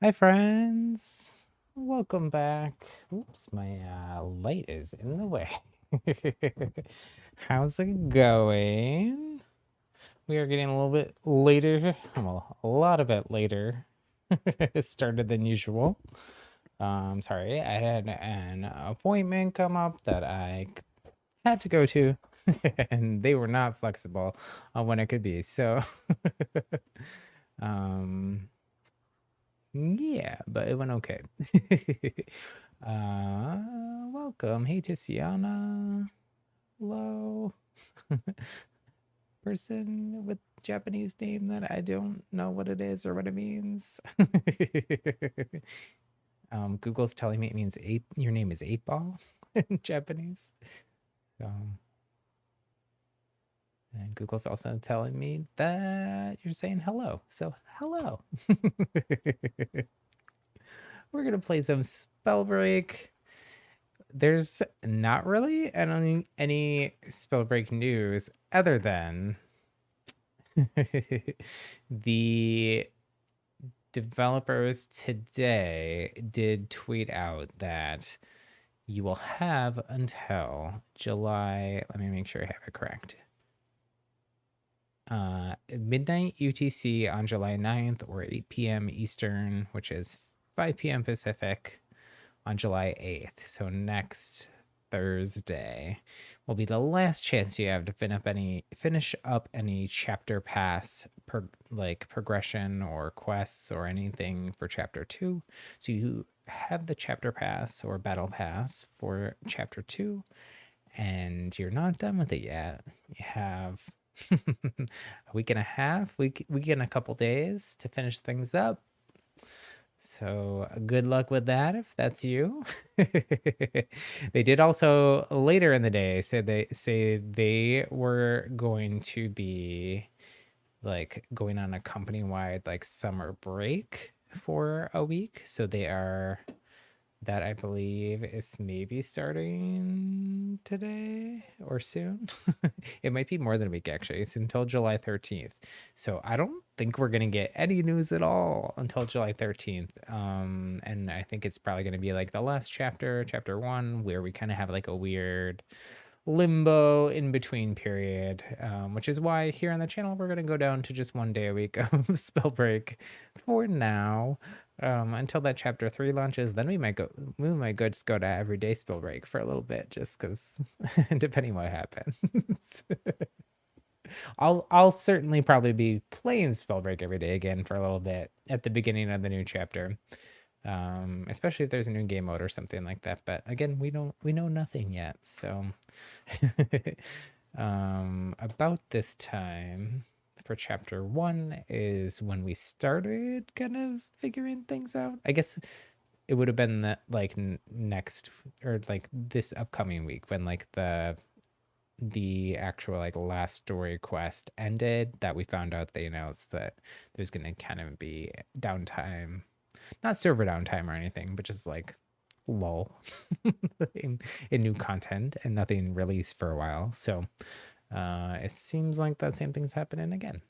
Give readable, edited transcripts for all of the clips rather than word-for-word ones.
Hi, friends. Welcome back. Oops, my light is in the way. How's it going? We are getting a little bit later. Well, a lot of it later started than usual. Sorry, I had an appointment come up that I had to go to, and they were not flexible on when it could be. So, um, yeah, but it went okay. Welcome. Hey, Tiziana. Hello. Person with Japanese name that I don't know what it is or what it means. Google's telling me it means eight. Your name is 8 Ball in Japanese. So, and Google's also telling me that you're saying hello. So, hello. We're gonna play some Spellbreak. There's not really any Spellbreak news other than the developers today did tweet out that you will have until July. Let me make sure I have it correct. Midnight UTC on July 9th or 8 p.m. Eastern, which is 5 p.m. Pacific on July 8th. So next Thursday will be the last chance you have to finish up any chapter pass progression or quests or anything for chapter 2. So you have the chapter pass or battle pass for chapter 2 and you're not done with it yet. You have a week and a half, week and a couple days to finish things up. So good luck with that if that's you. They did also later in the day say they were going to be like going on a company-wide like summer break for a week. So they are that I believe is maybe starting today or soon. It might be more than a week, actually. It's until July 13th. So I don't think we're going to get any news at all until July 13th. And I think it's probably going to be like the last chapter, chapter 1, where we kind of have like a weird limbo in between period, which is why here on the channel we're going to go down to just 1 day a week of spell break for now, until that chapter 3 launches. Then we might just go to everyday spell break for a little bit, just because depending what happens. I'll certainly probably be playing Spellbreak every day again for a little bit at the beginning of the new chapter, especially if there's a new game mode or something like that. But again, we know nothing yet. So about this time for chapter 1 is when we started kind of figuring things out. I guess it would have been that like next or like this upcoming week when like the actual like last story quest ended, that we found out they announced that there's gonna kind of be downtime, not server downtime or anything, but just like lull in new content and nothing released for a while. So it seems like that same thing's happening again,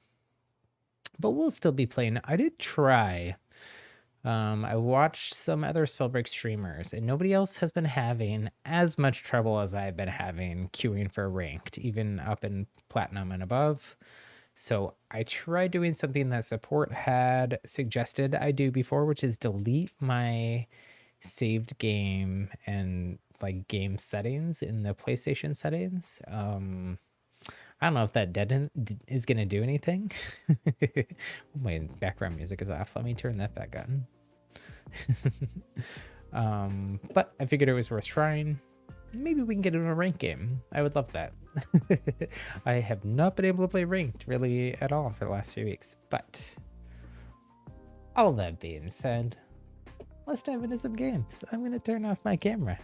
but we'll still be playing. I did try. I watched some other Spellbreak streamers, and nobody else has been having as much trouble as I've been having queuing for ranked, even up in platinum and above. So I tried doing something that support had suggested I do before, which is delete my saved game and like game settings in the PlayStation settings. I don't know if that is going to do anything. My background music is off. Let me turn that back on. But I figured it was worth trying. Maybe we can get into a ranked game. I would love that. I have not been able to play ranked really at all for the last few weeks. But all that being said, let's dive into some games. I'm going to turn off my camera.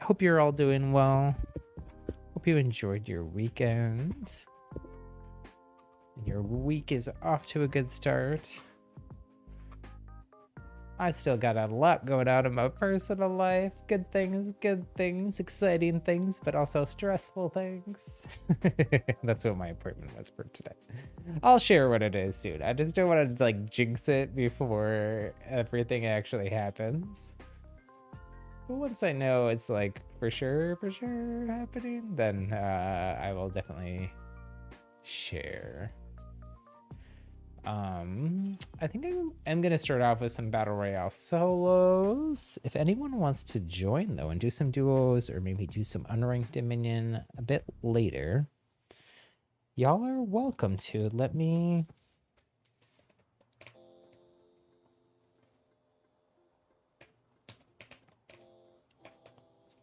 Hope you're all doing well. Hope you enjoyed your weekend. And your week is off to a good start. I still got a lot going on in my personal life. Good things, exciting things, but also stressful things. That's what my appointment was for today. I'll share what it is soon. I just don't want to like jinx it before everything actually happens. But once I know it's like for sure happening, then I will definitely share. I think I'm gonna start off with some Battle Royale solos. If anyone wants to join though and do some duos or maybe do some unranked Dominion a bit later, y'all are welcome to. Let me...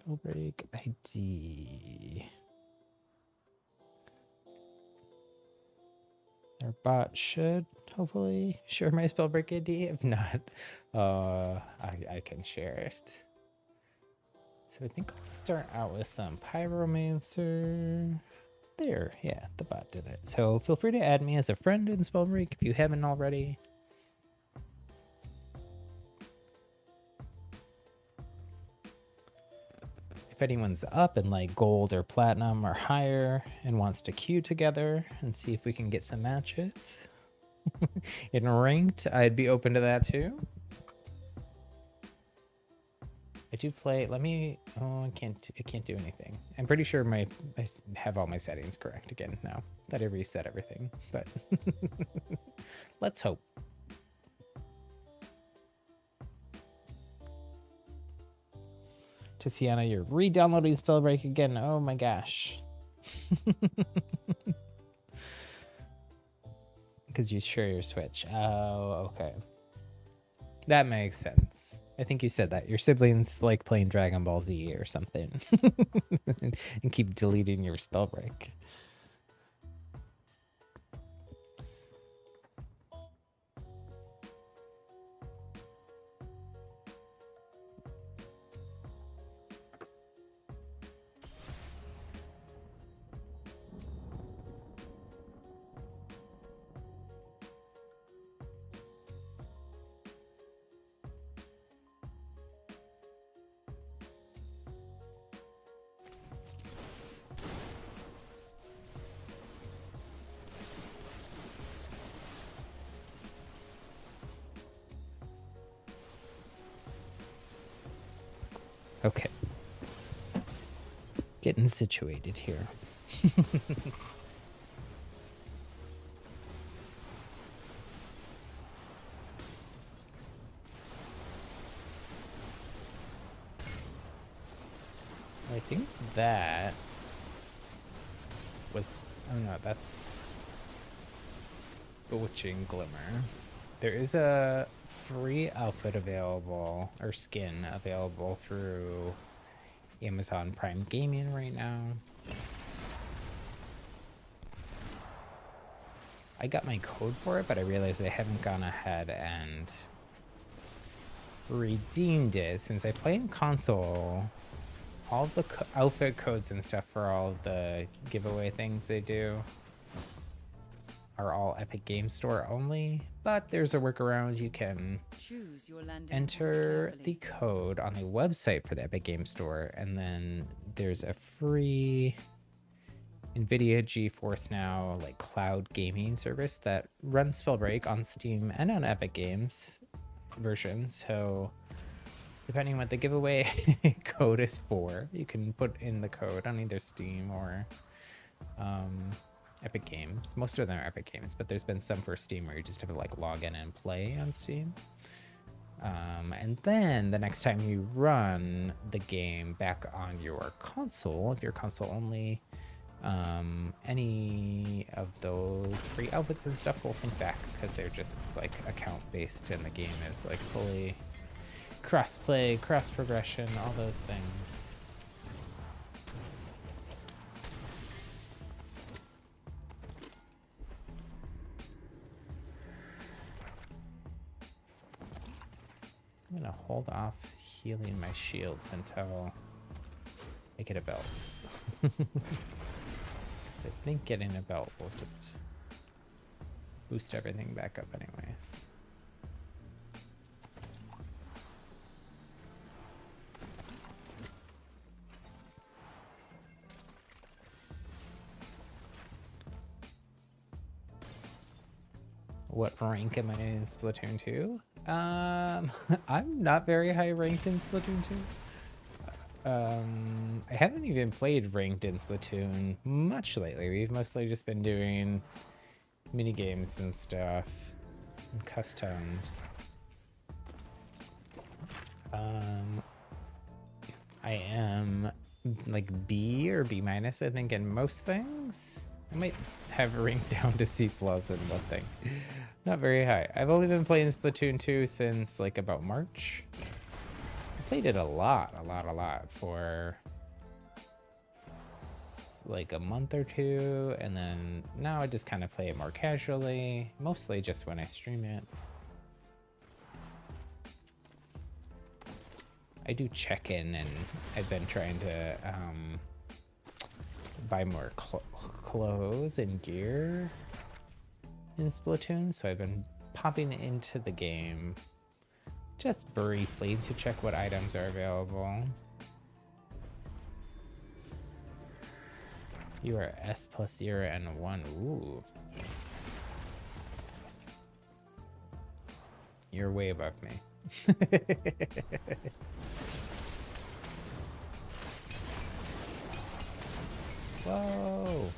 Spellbreak ID. Our bot should hopefully share my Spellbreak ID. If not, I can share it. So I think I'll start out with some Pyromancer. There, yeah, the bot did it. So feel free to add me as a friend in Spellbreak if you haven't already. If anyone's up in like gold or platinum or higher and wants to queue together and see if we can get some matches in ranked, I'd be open to that too. I do play, let me, oh, I can't do anything. I'm pretty sure I have all my settings correct again now that I reset everything, but let's hope. Tiziana, you're re-downloading Spellbreak again. Oh my gosh. Because you share your Switch. Oh, okay. That makes sense. I think you said that. Your siblings like playing Dragon Ball Z or something. And keep deleting your Spellbreak. Okay. Getting situated here. I think that was, oh no, that's Bewitching Glimmer. There is a free outfit available, or skin available through Amazon Prime Gaming right now. I got my code for it, but I realized I haven't gone ahead and redeemed it. Since I play in console, all the outfit codes and stuff for all of the giveaway things they do are all Epic Game Store only, but there's a workaround. You can enter the code on the website for the Epic Game Store, and then there's a free NVIDIA GeForce Now like cloud gaming service that runs Spellbreak on Steam and on Epic Games version. So depending on what the giveaway code is for, you can put in the code on either Steam or Epic Games. Most of them are Epic Games, but there's been some for Steam where you just have to like log in and play on Steam. And then the next time you run the game back on your console, if you're console only, any of those free outfits and stuff will sync back because they're just like account based, and the game is like fully cross-play, cross-progression, all those things. I'm gonna hold off healing my shield until I get a belt. I think getting a belt will just boost everything back up anyways. What rank am I in Splatoon 2? I'm not very high ranked in Splatoon 2. I haven't even played ranked in Splatoon much lately. We've mostly just been doing mini games and stuff and customs. I am like B or B minus, I think, in most things. I might have ranked down to C plus in one thing. Not very high. I've only been playing Splatoon 2 since like about March. I played it a lot for like a month or two, and then now I just kind of play it more casually, mostly just when I stream it. I do check in, and I've been trying to buy more clothes and gear in Splatoon, so I've been popping into the game just briefly to check what items are available. You are S plus 0 and 1. Ooh. You're way above me. Whoa.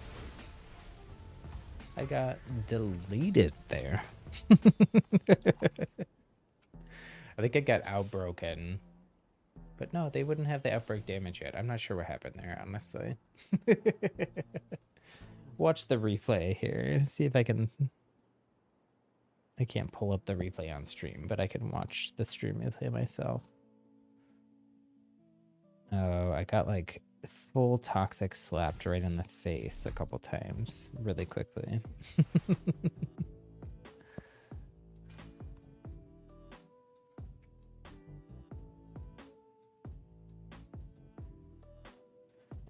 I got deleted there. I think I got outbroken. But no, they wouldn't have the outbreak damage yet. I'm not sure what happened there, honestly. Watch the replay here. See if I can... I can't pull up the replay on stream, but I can watch the stream replay myself. Oh, I got like full toxic slapped right in the face a couple times really quickly.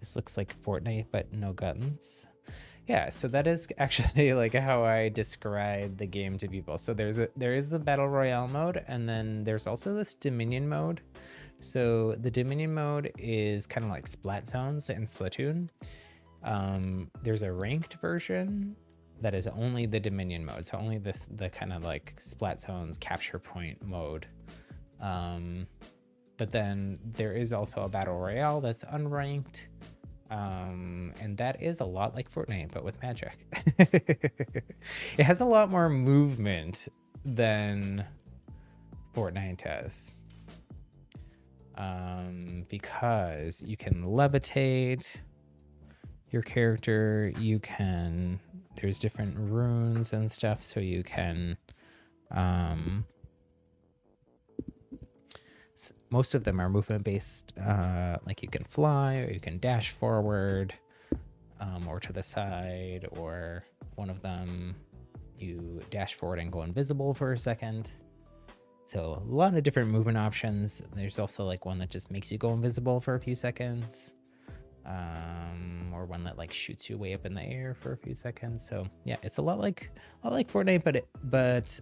This looks like Fortnite, but no guns. Yeah, so that is actually like how I describe the game to people. So there is a battle royale mode, and then there's also this Dominion mode. So the Dominion mode is kind of like Splat Zones in Splatoon. There's a ranked version that is only the Dominion mode, so only the kind of like Splat Zones capture point mode. But then there is also a battle royale that's unranked. And that is a lot like Fortnite, but with magic. It has a lot more movement than Fortnite does. Because you can levitate your character, there's different runes and stuff, so you can, most of them are movement based, like you can fly, or you can dash forward, or to the side, or one of them you dash forward and go invisible for a second. So a lot of different movement options. There's also like one that just makes you go invisible for a few seconds, or one that like shoots you way up in the air for a few seconds. So yeah, it's a lot like Fortnite, but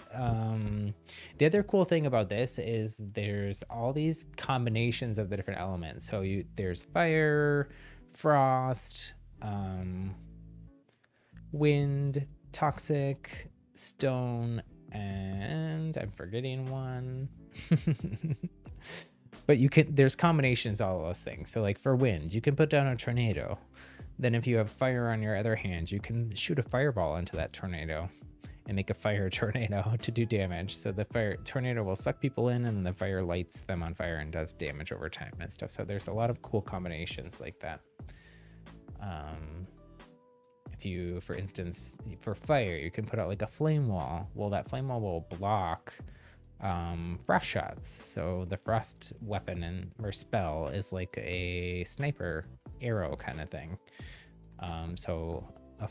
the other cool thing about this is there's all these combinations of the different elements. So there's fire, frost, wind, toxic, stone, and I'm forgetting one. But there's combinations of all those things. So like for wind, you can put down a tornado. Then if you have fire on your other hand, you can shoot a fireball into that tornado and make a fire tornado to do damage. So the fire tornado will suck people in, and the fire lights them on fire and does damage over time and stuff. So there's a lot of cool combinations like that. If you, for instance, for fire, you can put out like a flame wall. Well, that flame wall will block frost shots. So the frost weapon or spell is like a sniper arrow kind of thing. So a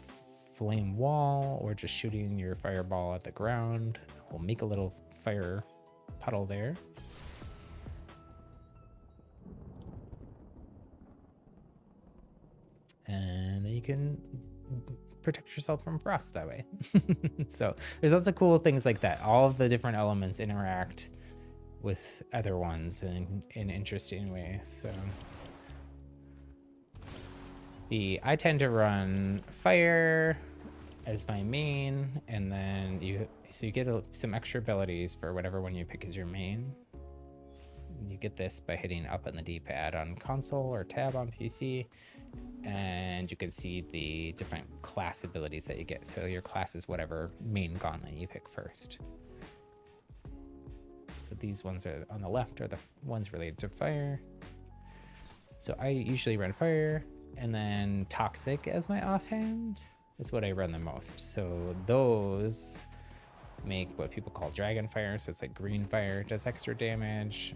flame wall, or just shooting your fireball at the ground, will make a little fire puddle there. And then you can protect yourself from frost that way. So there's lots of cool things like that. All of the different elements interact with other ones in interesting ways. So I tend to run fire, as my main, and then you get some extra abilities for whatever one you pick as your main. You get this by hitting up on the D-pad on console or tab on PC, and you can see the different class abilities that you get. So your class is whatever main gauntlet you pick first. So these ones are on the left are the ones related to fire. So I usually run fire, and then toxic as my offhand is what I run the most. So those make what people call dragon fire. So it's like green fire, does extra damage.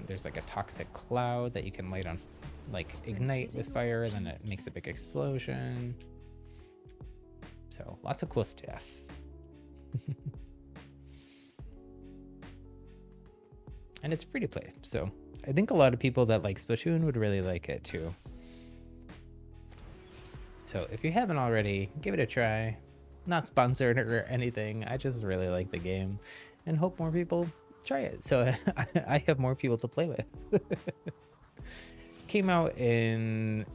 There's like a toxic cloud that you can light on, like ignite with fire, and then it makes a big explosion. So lots of cool stuff. And it's free to play. So I think a lot of people that like Splatoon would really like it too. So if you haven't already, give it a try. Not sponsored or anything. I just really like the game and hope more people try it. So I have more people to play with. Came out it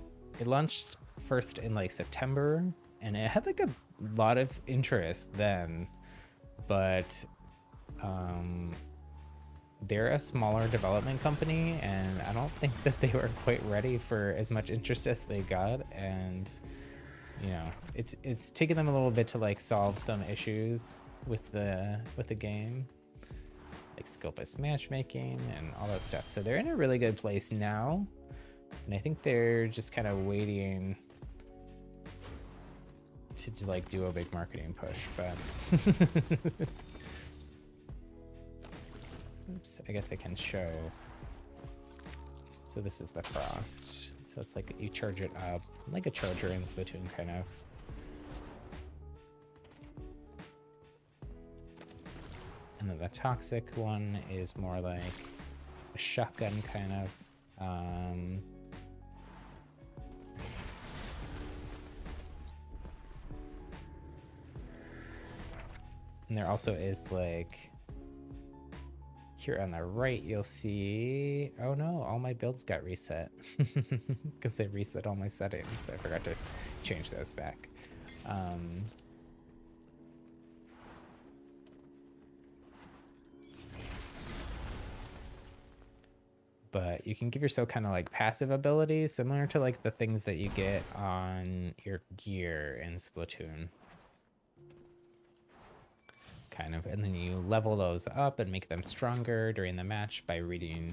launched first in like September, and it had like a lot of interest then, but they're a smaller development company, and I don't think that they were quite ready for as much interest as they got. And you know, it's taken them a little bit to like solve some issues with the game, like skill-based matchmaking and all that stuff. So they're in a really good place now, and I think they're just kind of waiting to like do a big marketing push. But oops, I guess I can show. So this is the frost. So it's like you charge it up like a charger in Splatoon, kind of. And then the toxic one is more like a shotgun kind of. And there also is like, here on the right, you'll see, oh no, all my builds got reset because they reset all my settings. I forgot to change those back. But you can give yourself kind of like passive abilities, similar to like the things that you get on your gear in Splatoon. Kind of, and then you level those up and make them stronger during the match by reading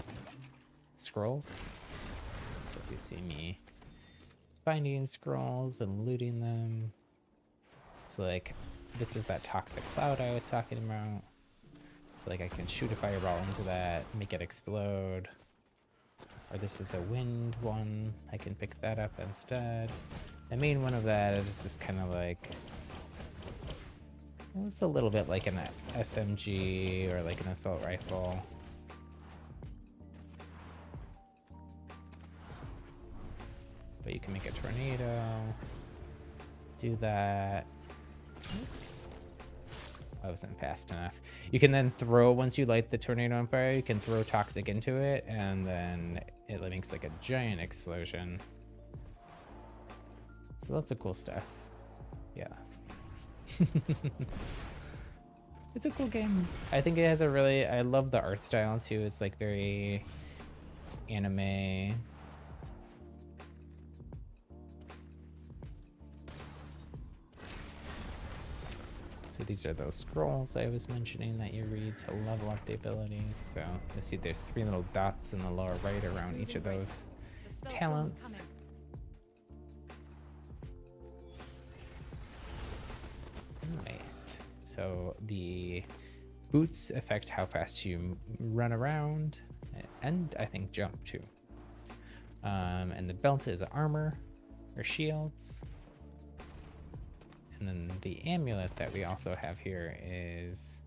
scrolls. So if you see me finding scrolls and looting them, so like this is that toxic cloud I was talking about. So like I can shoot a fireball into that, make it explode. Or this is a wind one, I can pick that up instead. The main one of that is just kind of like, well, it's a little bit like an SMG or like an assault rifle. But you can make a tornado, do that. Oops. I wasn't fast enough. You can then throw, once you light the tornado on fire, you can throw toxic into it, and then it makes like a giant explosion. So lots of cool stuff. Yeah. It's a cool game. I think it has a really, I love the art style too. It's like very anime. So these are those scrolls I was mentioning that you read to level up the abilities. So you see there's 3 little dots in the lower right around each of those talents. Nice. So the boots affect how fast you run around, and I think jump too. And the belt is armor or shields. And then the amulet that we also have here is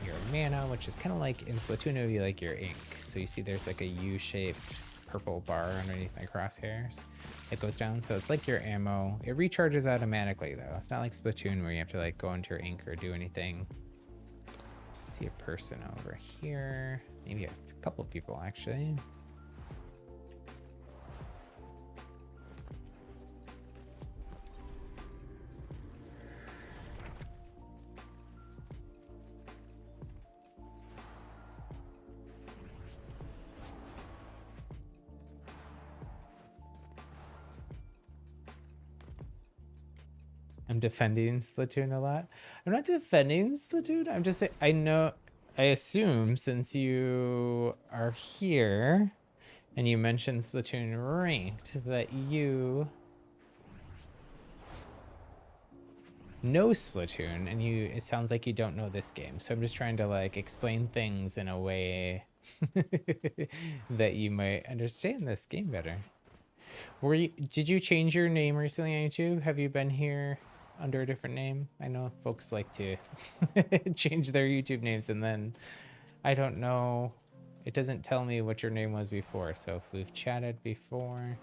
your mana, which is kind of like in Splatoon, it would be like your ink. So you see there's like a U-shaped purple bar underneath my crosshairs. It goes down, so it's like your ammo. It recharges automatically though. It's not like Splatoon where you have to like go into your ink or do anything. See a person over here. Maybe a couple of people actually. I'm defending Splatoon a lot. I'm not defending Splatoon. I'm just saying, I assume since you are here and you mentioned Splatoon ranked that you know Splatoon and it sounds like you don't know this game. So I'm just trying to like explain things in a way that you might understand this game better. Did you change your name recently on YouTube? Have you been here under a different name? I know folks like to change their YouTube names and then I don't know. It doesn't tell me what your name was before. So if we've chatted before,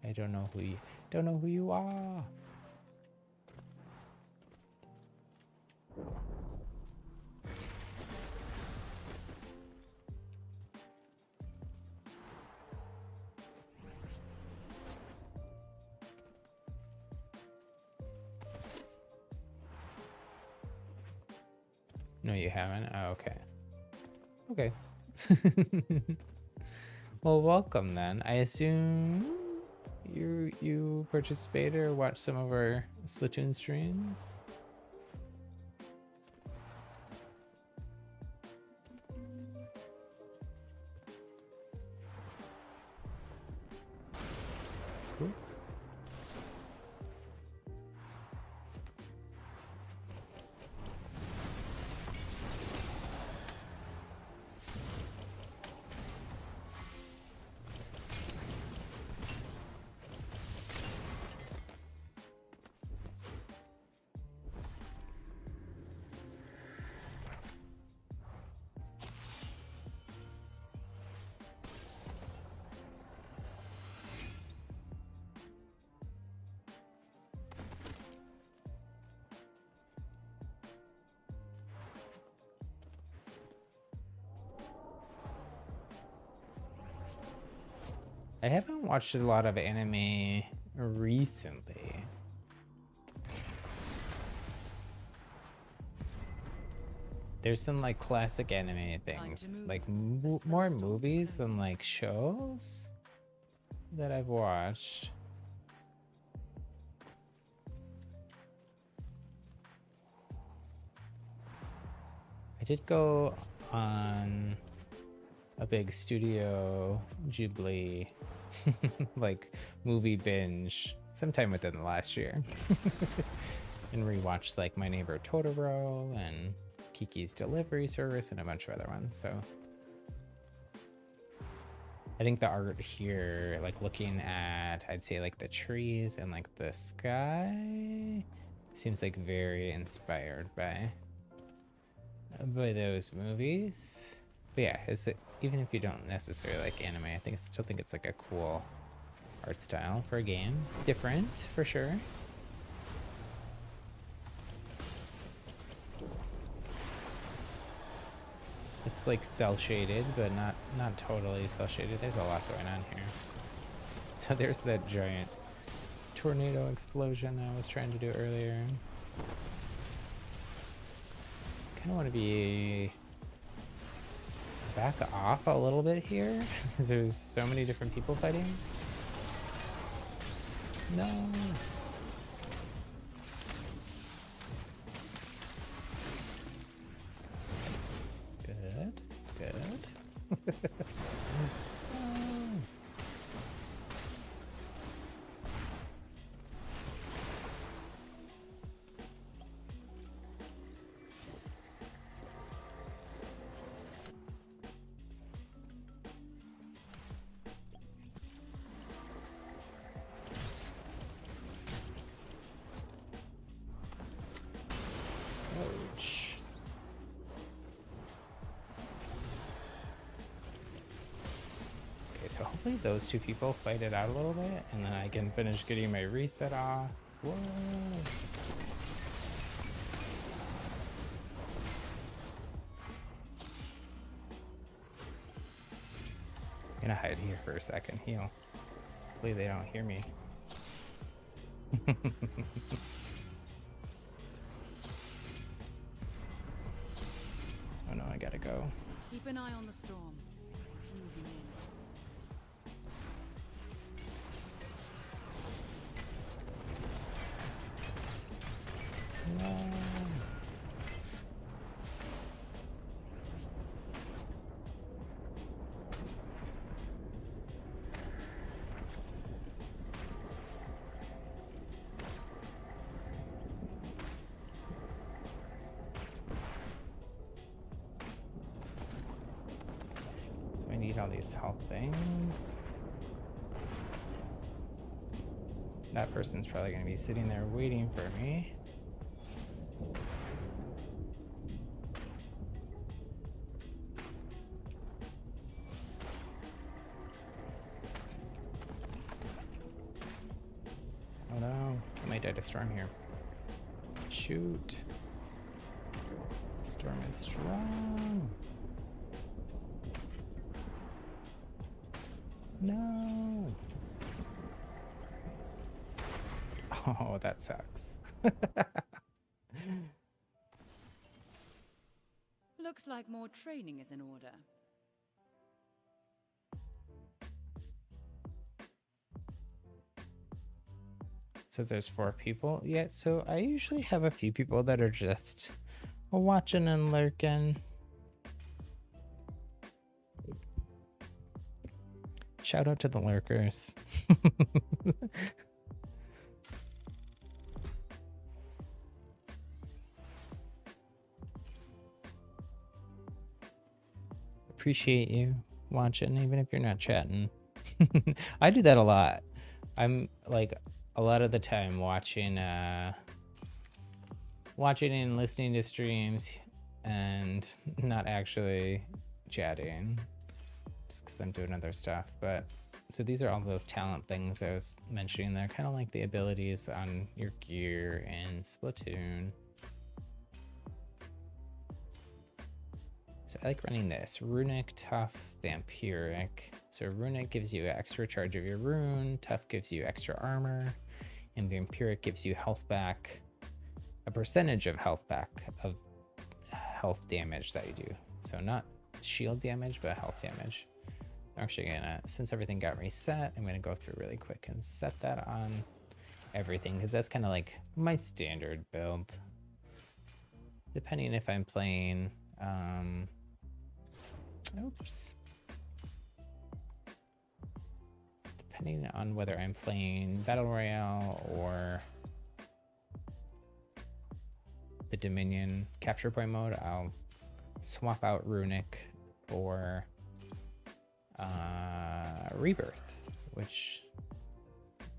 I don't know who you are. No, you haven't? Oh, okay. Okay. Well, welcome then. I assume you participate or watch some of our Splatoon streams? Cool. I haven't watched a lot of anime recently. There's some like classic anime things, like more movies than like shows that I've watched. I did go on a big Studio Ghibli like movie binge sometime within the last year and rewatched like My Neighbor Totoro and Kiki's Delivery Service and a bunch of other ones. So I think the art here, like looking at, I'd say like the trees and like the sky, seems like very inspired by those movies. But yeah, even if you don't necessarily like anime, I still think it's like a cool art style for a game. Different for sure. It's like cell shaded, but not totally cell shaded. There's a lot going on here. So there's that giant tornado explosion I was trying to do earlier. Kind of want to be back off a little bit here because there's so many different people fighting. No. Good. Ouch. Okay, so hopefully those two people fight it out a little bit, and then I can finish getting my reset off. Whoa. I'm gonna hide here for a second, heal. Hopefully they don't hear me. Oh no, I gotta go. Keep an eye on the storm. It's moving all these health things. That person's probably going to be sitting there waiting for me. Oh no, I might die to storm here. Shoot. The storm is strong. No. Oh, that sucks. Looks like more training is in order. Says there's 4 people. Yeah, so I usually have a few people that are just watching and lurking. Shout out to the lurkers. Appreciate you watching, even if you're not chatting. I do that a lot. I'm like a lot of the time watching and listening to streams and not actually chatting just because I'm doing other stuff. But so these are all those talent things I was mentioning. They're kind of like the abilities on your gear in Splatoon. So I like running this runic, tough, vampiric. So runic gives you extra charge of your rune, tough gives you extra armor, and vampiric gives you health back, a percentage of health back of health damage that you do. So not shield damage, but health damage. I'm actually gonna, since everything got reset, I'm gonna go through really quick and set that on everything, because that's kind of like my standard build. Depending if I'm playing, oops. Depending on whether I'm playing Battle Royale or the Dominion capture point mode, I'll swap out Runic for Rebirth, which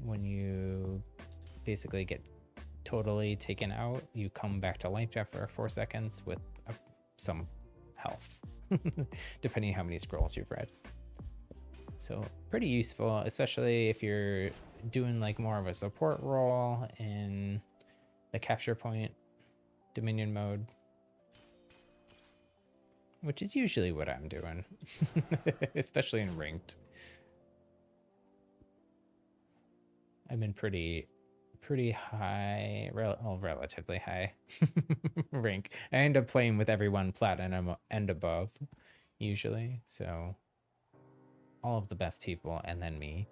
when you basically get totally taken out, you come back to life after 4 seconds with some health, depending on how many scrolls you've read. So pretty useful, especially if you're doing like more of a support role in the capture point Dominion mode, which is usually what I'm doing, especially in ranked. I've been pretty high, relatively high rank. I end up playing with everyone platinum and above usually, so all of the best people and then me.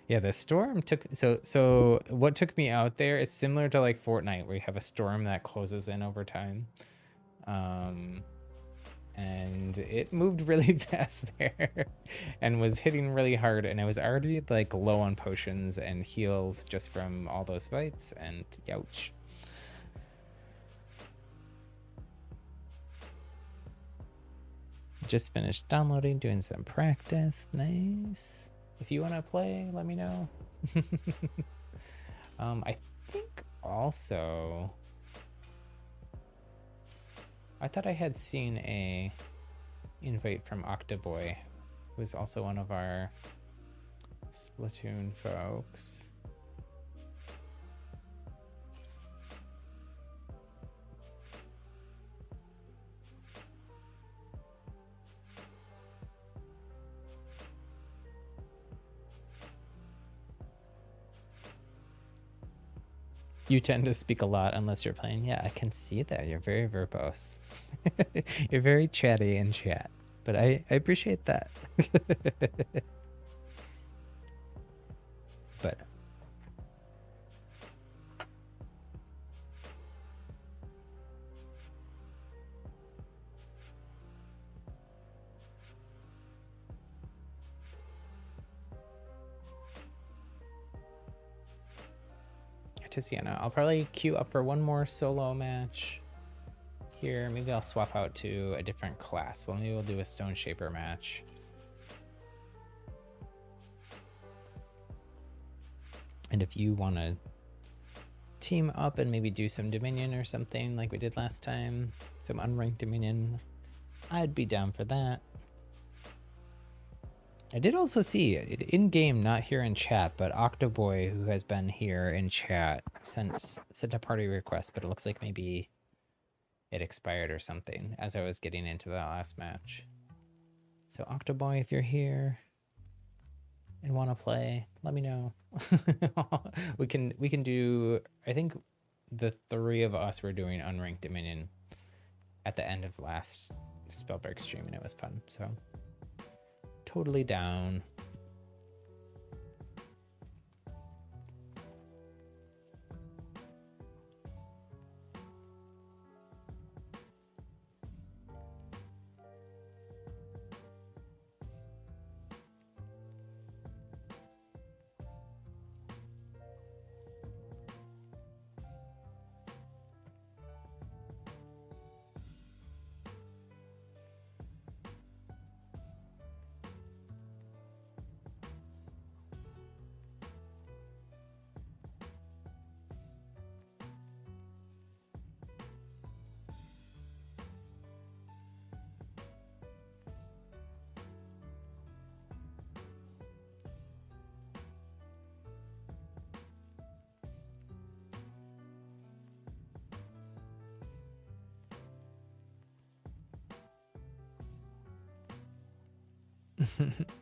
Yeah, the storm took, so what took me out there, it's similar to like Fortnite where you have a storm that closes in over time. And it moved really fast there and was hitting really hard, and I was already like low on potions and heals just from all those fights, and ouch. Just finished downloading, doing some practice. Nice. If you want to play, let me know. I think also I thought I had seen a invite from Octoboy, who's also one of our Splatoon folks. You tend to speak a lot unless you're playing. Yeah, I can see that. You're very verbose. You're very chatty in chat, but I appreciate that. But Tiziana, I'll probably queue up for one more solo match. Here, maybe I'll swap out to a different class. Well, maybe we'll do a Stone Shaper match. And if you want to team up and maybe do some Dominion or something like we did last time, some unranked Dominion, I'd be down for that. I did also see it in-game, not here in chat, but Octoboy, who has been here in chat, sent a party request, but it looks like maybe it expired or something as I was getting into the last match. So Octoboy, if you're here and want to play, let me know. we can do, I think the three of us were doing unranked Dominion at the end of last Spellbreak stream, and it was fun, so totally down.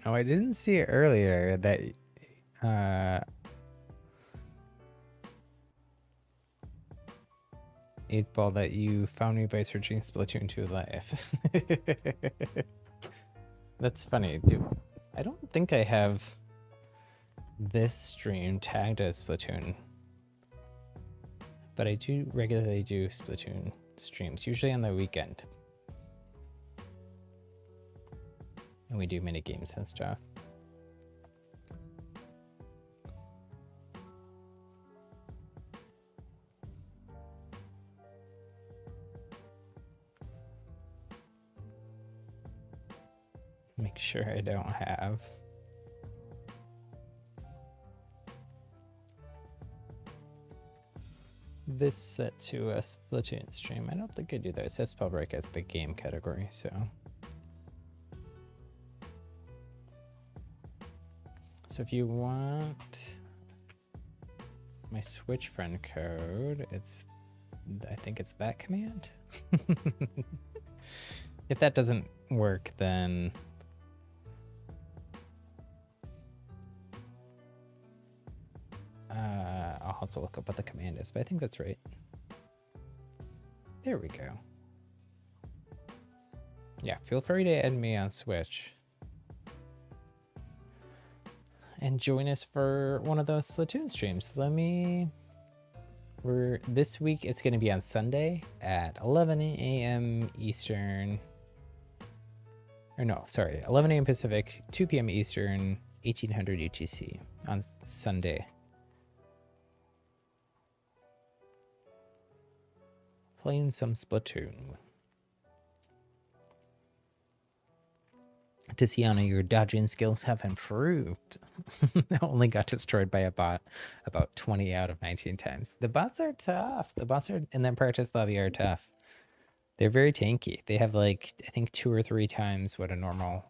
Oh, I didn't see it earlier that 8-Ball, that you found me by searching Splatoon 2 live. That's funny, dude. I don't think I have this stream tagged as Splatoon, but I do regularly do Splatoon streams, usually on the weekend. And we do mini games and stuff. Make sure I don't have this set to a Splatoon stream. I don't think I do that. It says Spellbreak as the game category, so. So if you want my Switch friend code, I think it's that command. If that doesn't work, then I'll have to look up what the command is, but I think that's right. There we go. Yeah, feel free to add me on Switch and join us for one of those Splatoon streams. This week it's going to be on Sunday at 11 a.m. Eastern. Or no, sorry, 11 a.m. Pacific, 2 p.m. Eastern, 1800 UTC on Sunday. Playing some Splatoon. Tiziana, your dodging skills have improved. I only got destroyed by a bot about 20 out of 19 times. The bots are tough. The bots in that practice lobby are tough. They're very tanky. They have like, I think 2 or 3 times what a normal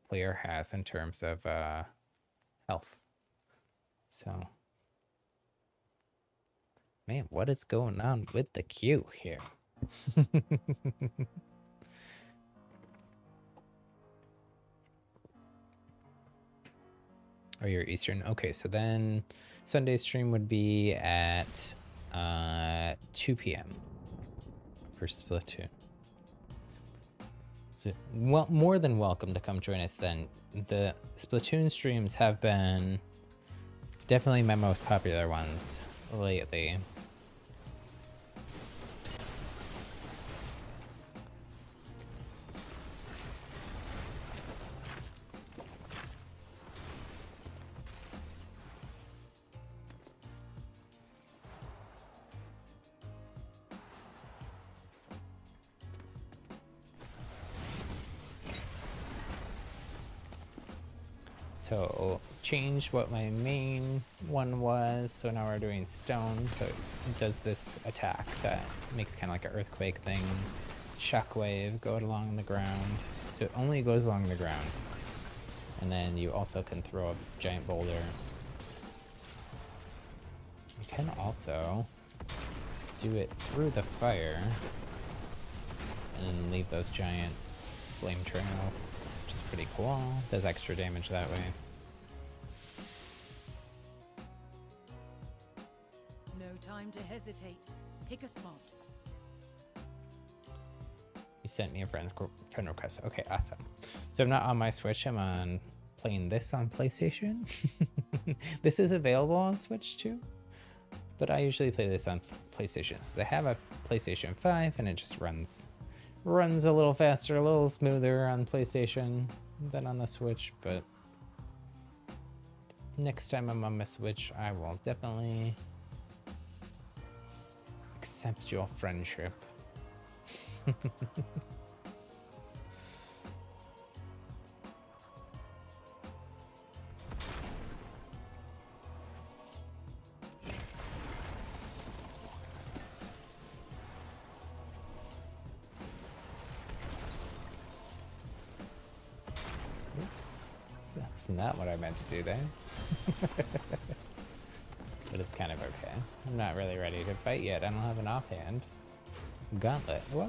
player has in terms of health. So, man, what is going on with the queue here? Oh, you're Eastern. Okay, so then Sunday's stream would be at 2 p.m. for Splatoon. So, well, more than welcome to come join us then. The Splatoon streams have been definitely my most popular ones lately. So change what my main one was. So now we're doing stone. So it does this attack that makes kind of like an earthquake thing. Shockwave, go along the ground. So it only goes along the ground. And then you also can throw a giant boulder. You can also do it through the fire and then leave those giant flame trails, which is pretty cool. Does extra damage that way. No time to hesitate. Pick a spot. You sent me a friend request. Okay, awesome. So I'm not on my Switch. I'm on playing this on PlayStation. This is available on Switch too, but I usually play this on PlayStation. I have a PlayStation 5 and it just runs a little faster, a little smoother on PlayStation than on the Switch, but next time I'm on my Switch, I will definitely accept your friendship. Oops, that's not what I meant to do there. But it's kind of okay. I'm not really ready to fight yet. I don't have an offhand. Gauntlet. Whoa!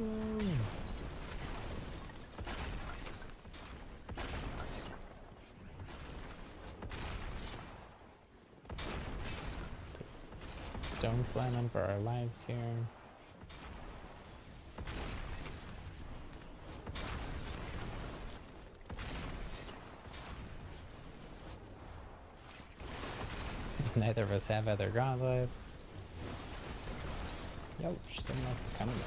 Just stone slamming for our lives here. Neither of us have other gauntlets. Yo, someone else is coming in.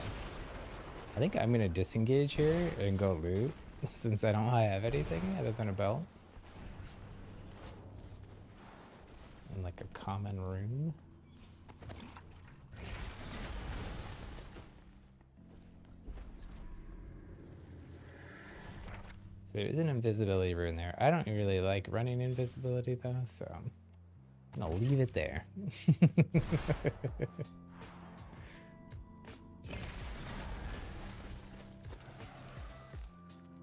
I think I'm gonna disengage here and go loot since I don't have anything other than a belt. And like a common rune. So there's an invisibility rune there. I don't really like running invisibility though, so I'm gonna leave it there.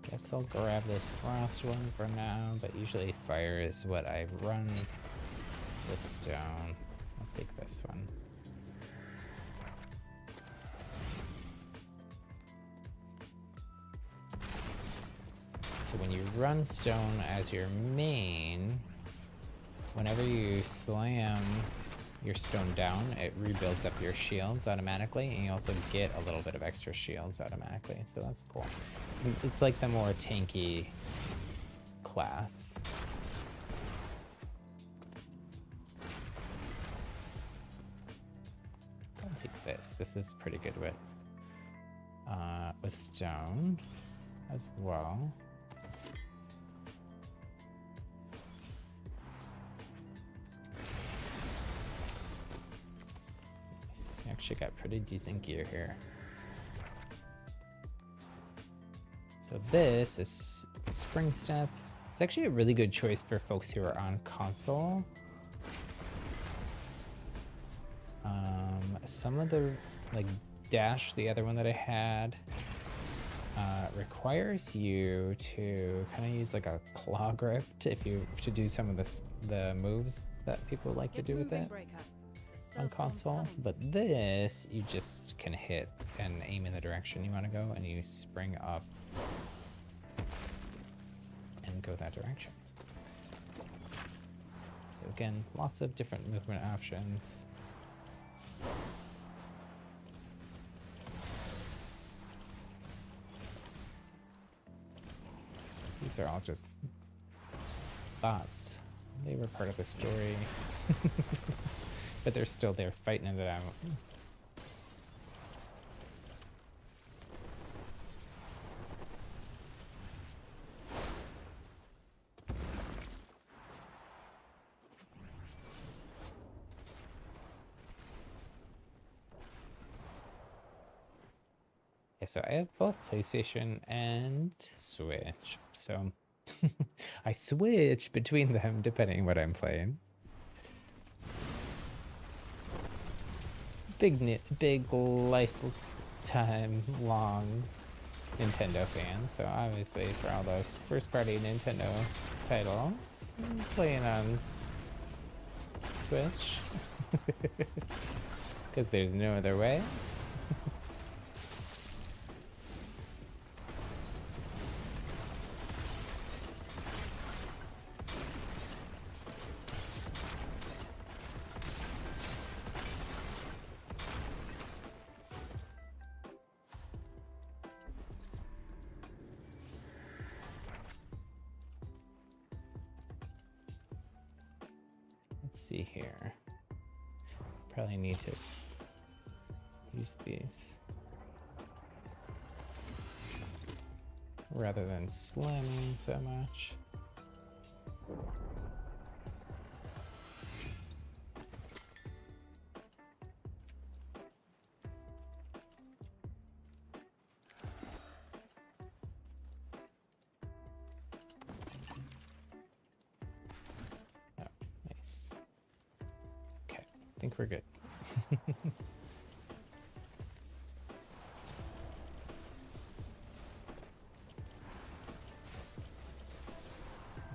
Guess I'll grab this frost one for now, but usually fire is what I run. The stone. I'll take this one. So when you run stone as your main, whenever you slam your stone down, it rebuilds up your shields automatically, and you also get a little bit of extra shields automatically, so that's cool. It's like the more tanky class. I'll take this. This is pretty good with stone as well. Actually got pretty decent gear here. So this is Spring Step. It's actually a really good choice for folks who are on console. Some of the, like Dash, the other one that I had, requires you to kind of use like a claw grip to do some of the moves that people like to do with it on console, but this you just can hit and aim in the direction you want to go, and you spring up and go that direction. So again, lots of different movement options. These are all just thoughts. They were part of the story. But they're still there fighting it out. Okay, so I have both PlayStation and Switch. So I switch between them depending what I'm playing. Big lifetime long Nintendo fan, so obviously for all those first-party Nintendo titles, I'm playing on Switch, because there's no other way. Let's see here. Probably need to use these rather than slamming so much. Oh, nice. Okay, I think we're good.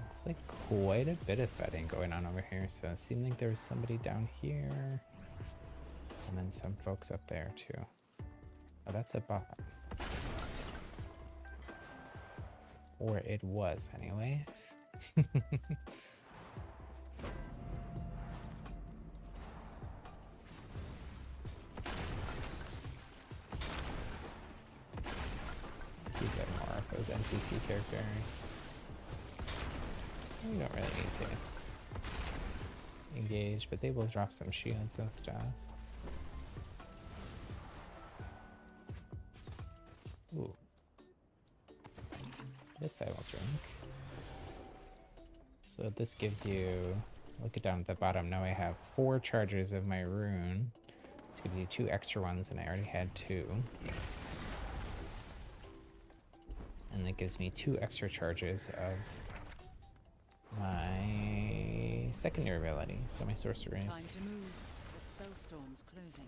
It's like quite a bit of fighting going on over here, so it seemed like there was somebody down here and then some folks up there too. Oh, that's a bot. Or it was anyways. These are more of those NPC characters. We don't really need to engage, but they will drop some shields and stuff. Ooh. This I will drink. So this gives you, look it down at the bottom, now I have 4 charges of my rune. This gives you 2 extra ones, and I already had 2. And that gives me 2 extra charges of my secondary ability, so my sorcery Time is. to move. The spell storm's closing.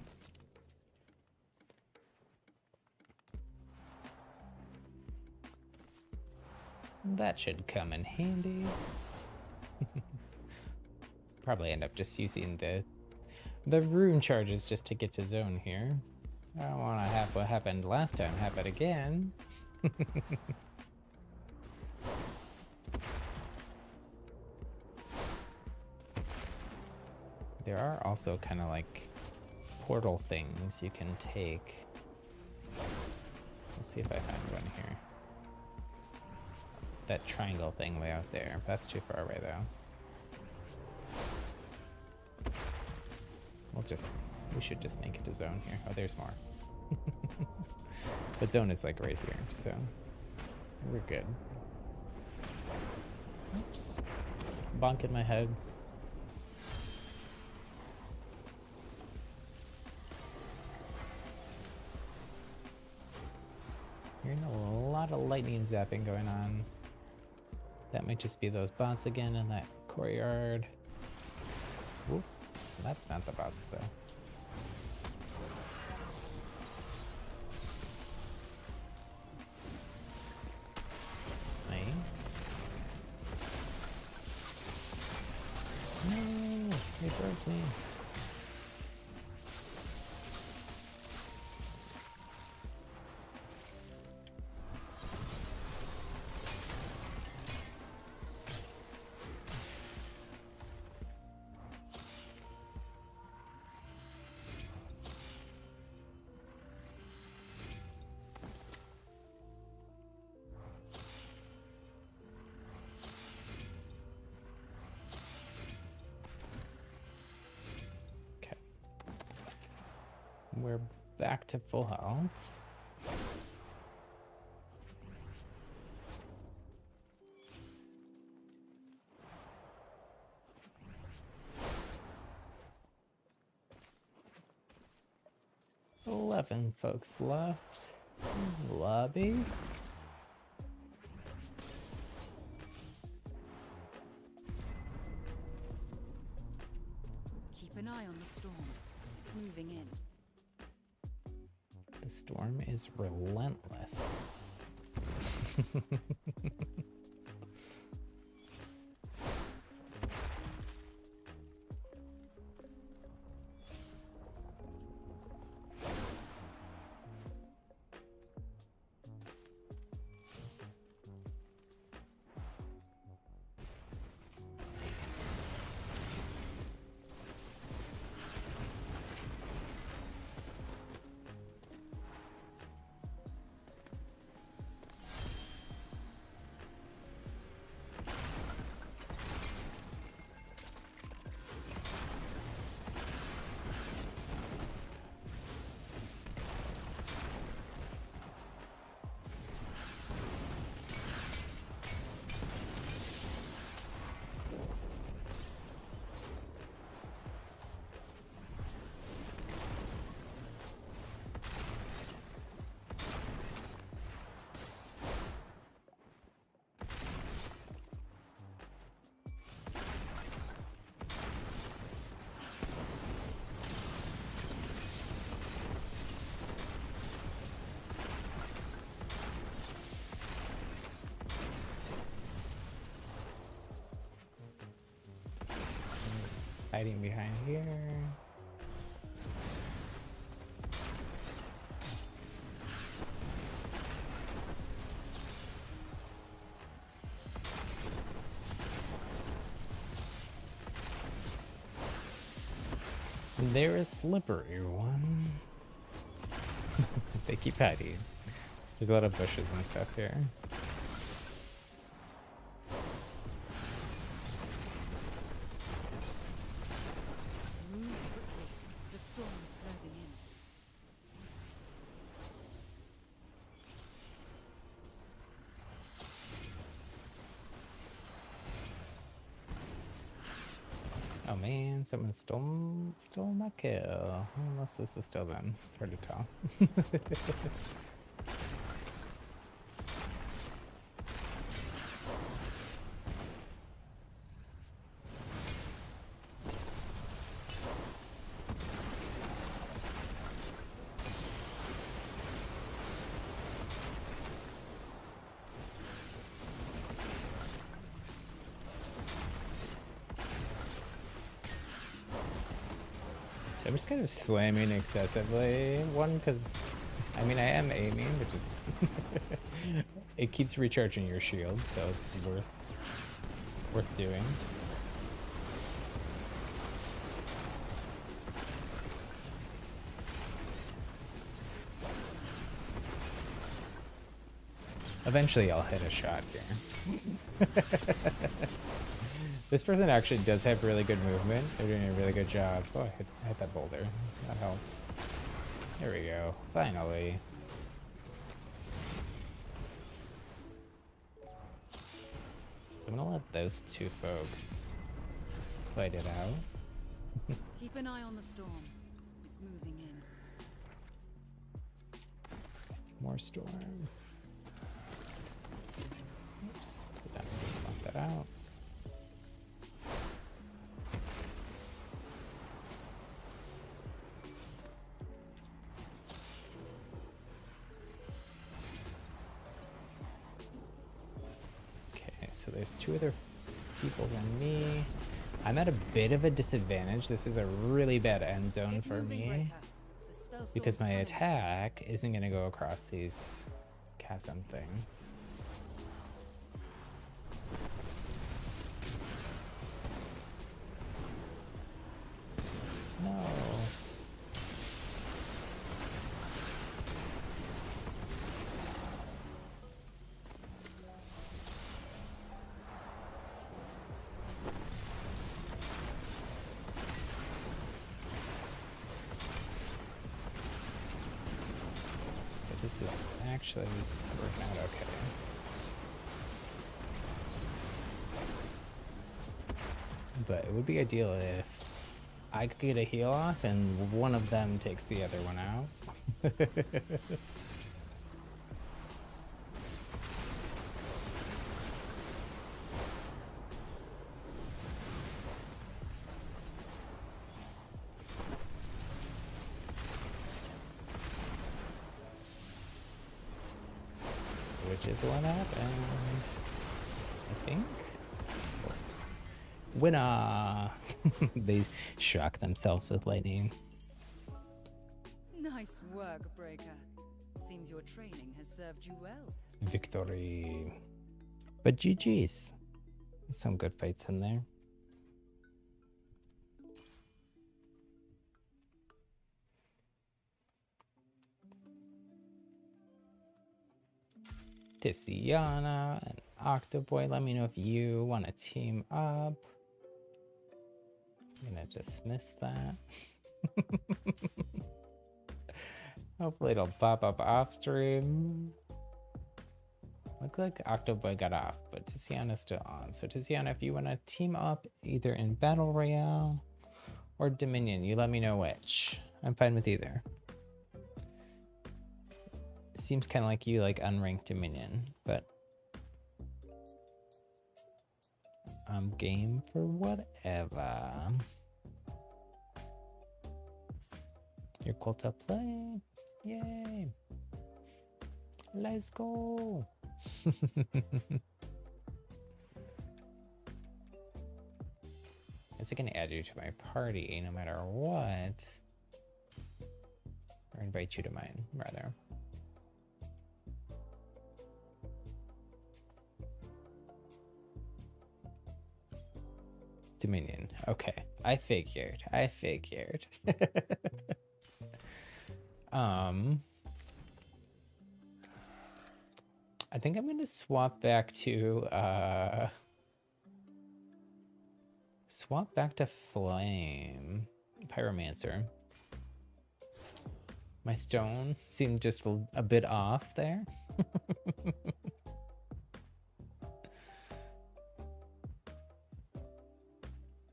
That should come in handy. Probably end up just using the rune charges just to get to zone here. I don't want to have what happened last time happen again. There are also kind of like portal things you can take. Let's see if I find one here. It's that triangle thing way out there. That's too far away though. We should just make it to zone here. Oh, there's more. But zone is like right here, so we're good. Oops. Bonk in my head. Hearing a lot of lightning zapping going on. That might just be those bots again in that courtyard. Whoop. That's not the bots though. Nice. No, it froze me. We're back to full health. Eleven folks left. Lobby. an eye on the storm. It's moving in. The storm is relentless. Hiding behind here. And there is slippery one. They keep hiding. There's a lot of bushes and stuff here. Move quickly. The storm is closing in. Oh man, someone stole my kill. Unless this is still them. It's hard to tell. So I'm just kind of slamming excessively. One, because, I mean, I am aiming, which is... it keeps recharging your shield, so it's worth doing. Eventually I'll hit a shot here. This person actually does have really good movement. They're doing a really good job. Oh, I hit that boulder. That helps. There we go. Finally. So I'm gonna let those two folks fight it out. Keep an eye on the storm. It's moving in. More storm. Oops. Did I just want that out? So there's two other people than me. I'm at a bit of a disadvantage. This is a really bad end zone for me because my attack isn't going to go across these chasm things. No. This is actually working out okay. But it would be ideal if I could get a heal off and one of them takes the other one out. which is what happened, I think. Winner! They shock themselves with lightning. Nice work, Breaker. Seems your training has served you well. Victory. But GG's. Some good fights in there. Tiziana and Octoboy, let me know if you want to team up. I'm gonna dismiss that. Hopefully it'll pop up off stream. Look like Octoboy got off, but Tiziana's still on. So Tiziana, if you want to team up either in Battle Royale or Dominion, you let me know which. I'm fine with either. It seems kind of like you like unranked Dominion, but I'm game for whatever. You're cool to play. Yay. Let's go. Is it gonna add you to my party no matter what? Or invite you to mine, rather. Dominion. Okay. I figured. I think I'm gonna swap back to Flame Pyromancer. My stone seemed just a bit off there.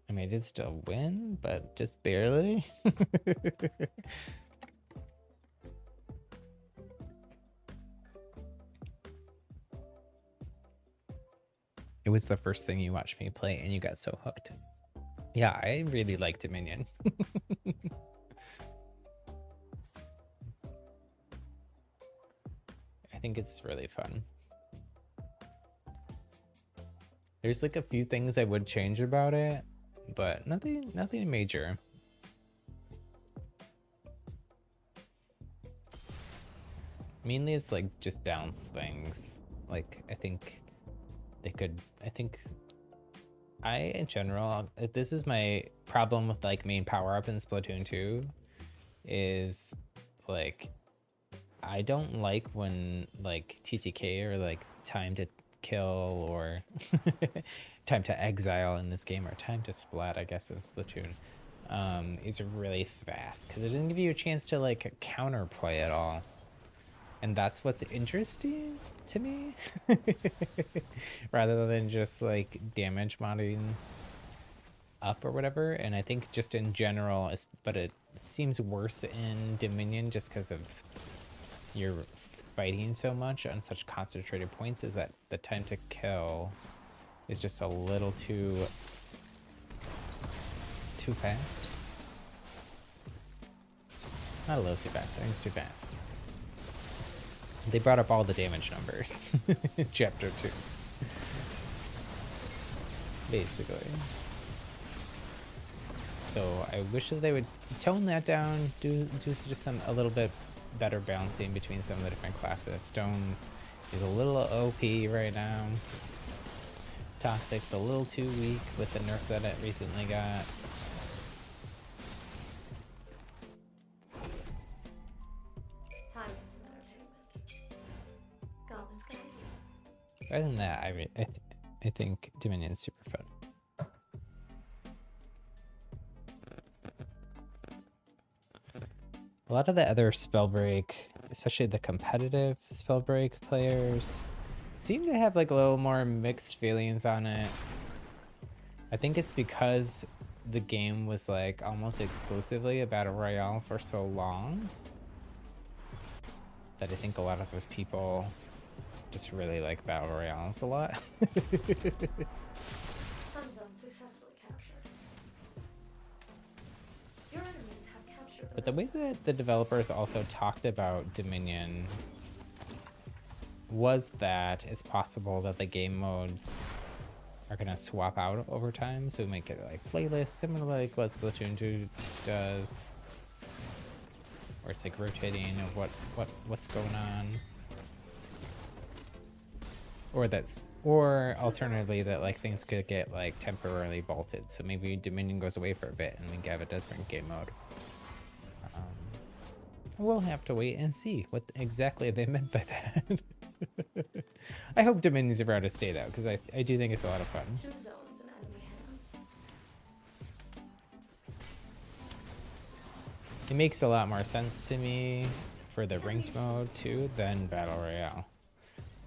I mean, I did still win, but just barely. It was the first thing you watched me play and you got so hooked. Yeah, I really like Dominion. I think it's really fun. There's like a few things I would change about it, but nothing major. Mainly it's like just balance things. Like I think in general, this is my problem with like main power up in Splatoon 2 is like I don't like when like TTK or like time to kill or time to exile in this game, or time to splat, I guess, in Splatoon, is really fast because it doesn't give you a chance to like counterplay at all. And that's what's interesting to me, rather than just like damage modding up or whatever. And I think just in general, but it seems worse in Dominion just because of you're fighting so much on such concentrated points, is that the time to kill is just a little too fast. Not a little too fast, I think it's too fast. They brought up all the damage numbers in chapter 2. Basically. So I wish that they would tone that down, do just a little bit better balancing between some of the different classes. Stone is a little OP right now. Toxic's a little too weak with the nerf that it recently got. Other than that, I think Dominion's super fun. A lot of the other Spellbreak, especially the competitive Spellbreak players, seem to have like a little more mixed feelings on it. I think it's because the game was like almost exclusively a battle royale for so long that I think a lot of those people just really like battle royales a lot. Successfully captured. Your enemies have captured. But the way that the developers also talked about Dominion was that it's possible that the game modes are gonna swap out over time, so we might get like playlists similar like what Splatoon 2 does, where it's like rotating of what's going on, or alternatively that like things could get like temporarily vaulted. So maybe Dominion goes away for a bit and we have a different game mode. We'll have to wait and see what exactly they meant by that. I hope Dominion's around to stay though, because I do think it's a lot of fun. 2 zones in enemy hands. It makes a lot more sense to me for the ranked mode too than Battle Royale.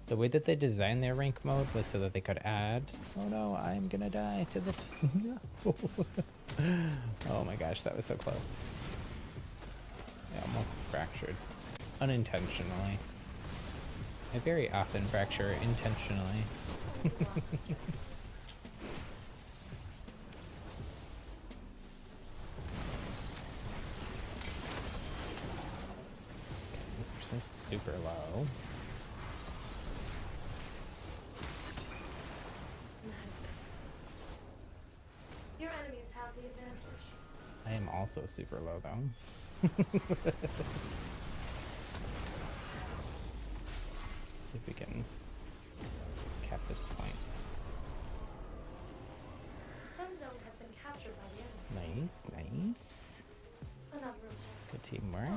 The way that they designed their rank mode was so that they could add, oh no, I'm gonna die to the, no. Oh my gosh, that was so close. I almost fractured, unintentionally. I very often fracture intentionally. This person's super low. Your enemies have the advantage. I am also super low though. See if we can cap this point. Sun zone has been captured by the enemy. Nice, nice. Another objective. Good teamwork.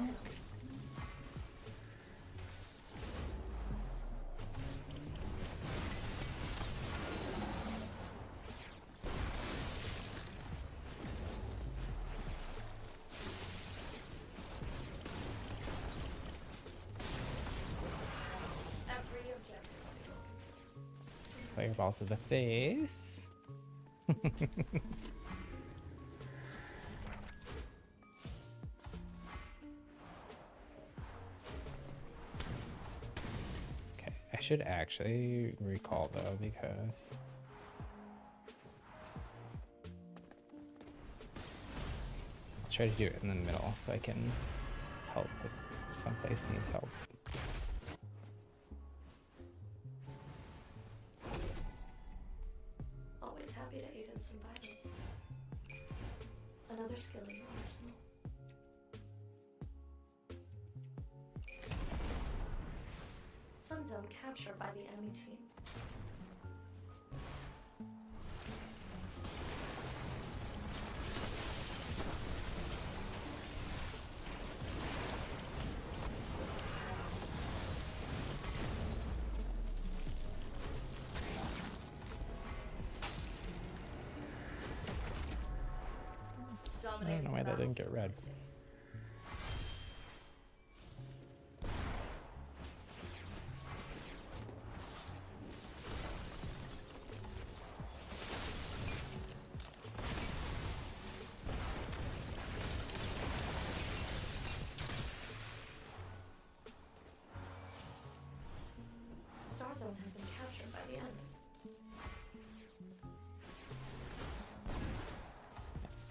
Every objective. Fireball to the face. Okay, I should actually recall though, because let's try to do it in the middle so I can help if someplace needs help. Always happy to aid in some battle. Another skill in your arsenal. Sun zone captured by the enemy team. Oops, I don't know why that didn't get red. Star zone has been captured by the enemy.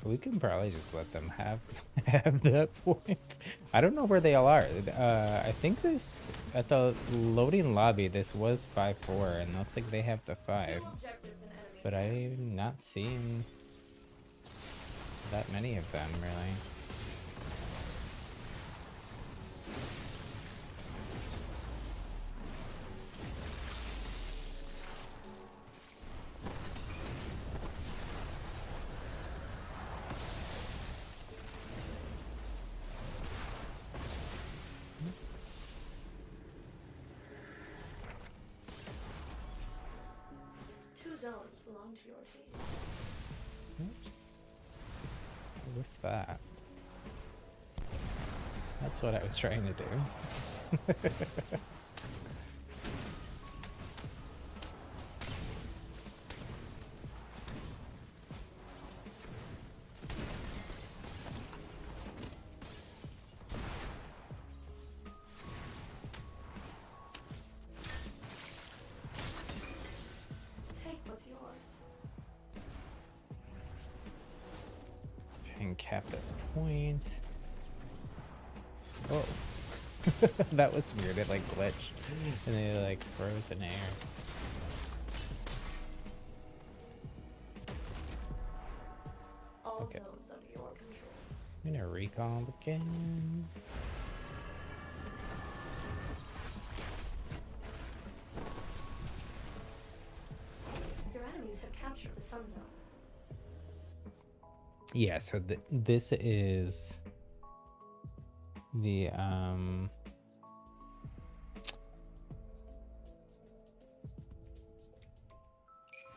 We can probably just let them have that point. I don't know where they all are. I think this at the loading lobby. This was 5-4, and looks like they have the 5. 2 objectives in enemy But hands. I'm not seeing that many of them really. Two zones belong to your team. Oops. With that. That's what I was trying to do. Take what's yours. Try and cap this point. Oh. That was weird. It like glitched and they like froze in air. All Okay. zones under your control. I'm gonna recall again. Your enemies have captured the Sun Zone. Yeah, so this is the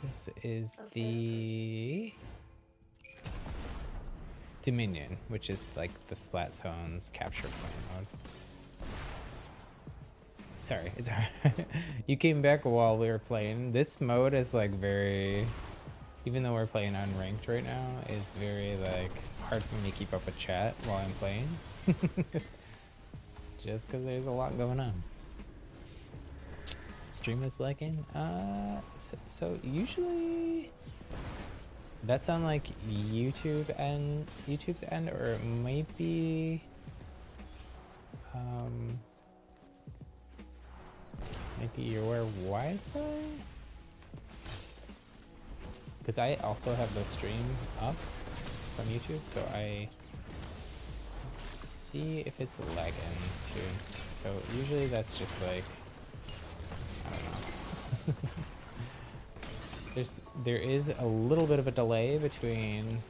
this is the Dominion, which is like the Splat Zone's capture point mode. Sorry, it's hard. You came back while we were playing. This mode is like very, even though we're playing unranked right now, is very like hard for me to keep up with chat while I'm playing. Just because there's a lot going on. Stream is lagging. So usually that's on like YouTube's end, or it might be maybe your Wi-Fi, because I also have the stream up from YouTube, so I see if it's lagging too. So usually that's just like, I don't know. There is a little bit of a delay between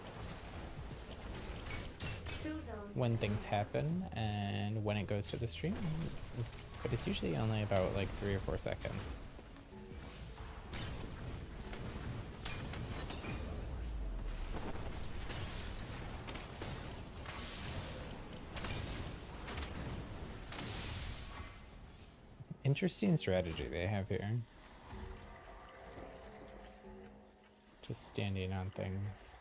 when things happen and when it goes to the stream. But it's usually only about like 3 or 4 seconds. Interesting strategy they have here. Just standing on things.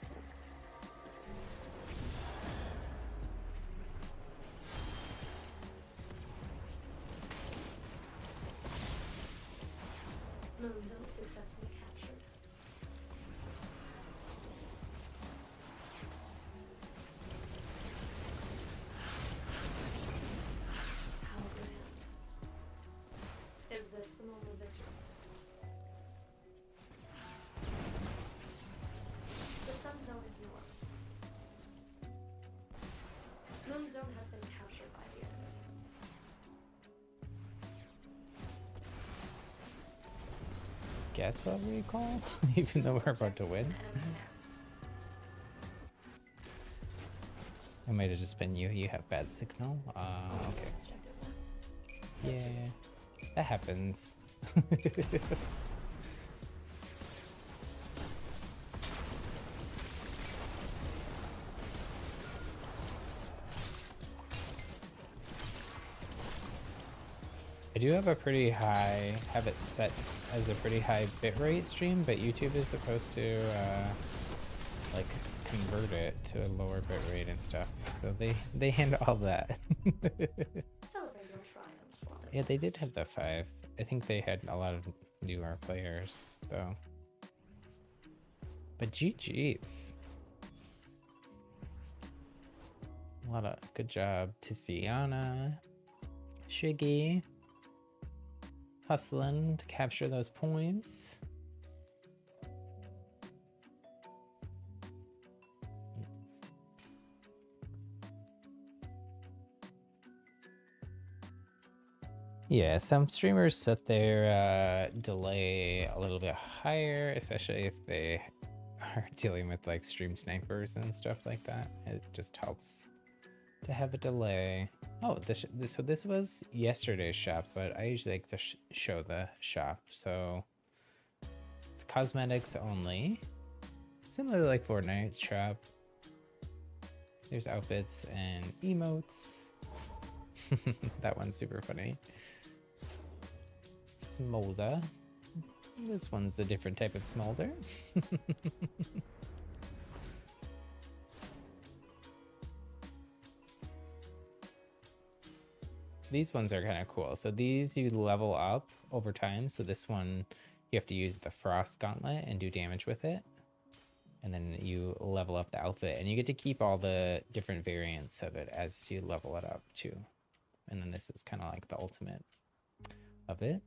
Moon Zone successfully captured. How grand. Is this the moment of victory? The Sun Zone is yours. Moon Zone has been captured by the enemy. Guess I'll recall, even though we're about to win. It might have just been you. You have bad signal. Okay. Yeah, that happens. I do have a pretty high, have it set as a pretty high bitrate stream, but YouTube is supposed to like convert it to a lower bitrate and stuff. So they handle all that. Celebrate your triumphs while it Yeah, they did lasts. have the 5. I think they had a lot of newer players though. But GG's. A lot of good job to Sienna, Shiggy, hustling to capture those points. Yeah, some streamers set their delay a little bit higher, especially if they are dealing with like stream snipers and stuff like that. It just helps to have a delay. Oh, so this was yesterday's shop, but I usually like to show the shop. So it's cosmetics only, similar to like Fortnite shop. There's outfits and emotes. That one's super funny. Smolder. This one's a different type of smolder. These ones are kind of cool. So these you level up over time. So this one you have to use the Frost Gauntlet and do damage with it. And then you level up the outfit and you get to keep all the different variants of it as you level it up too. And then this is kind of like the ultimate of it.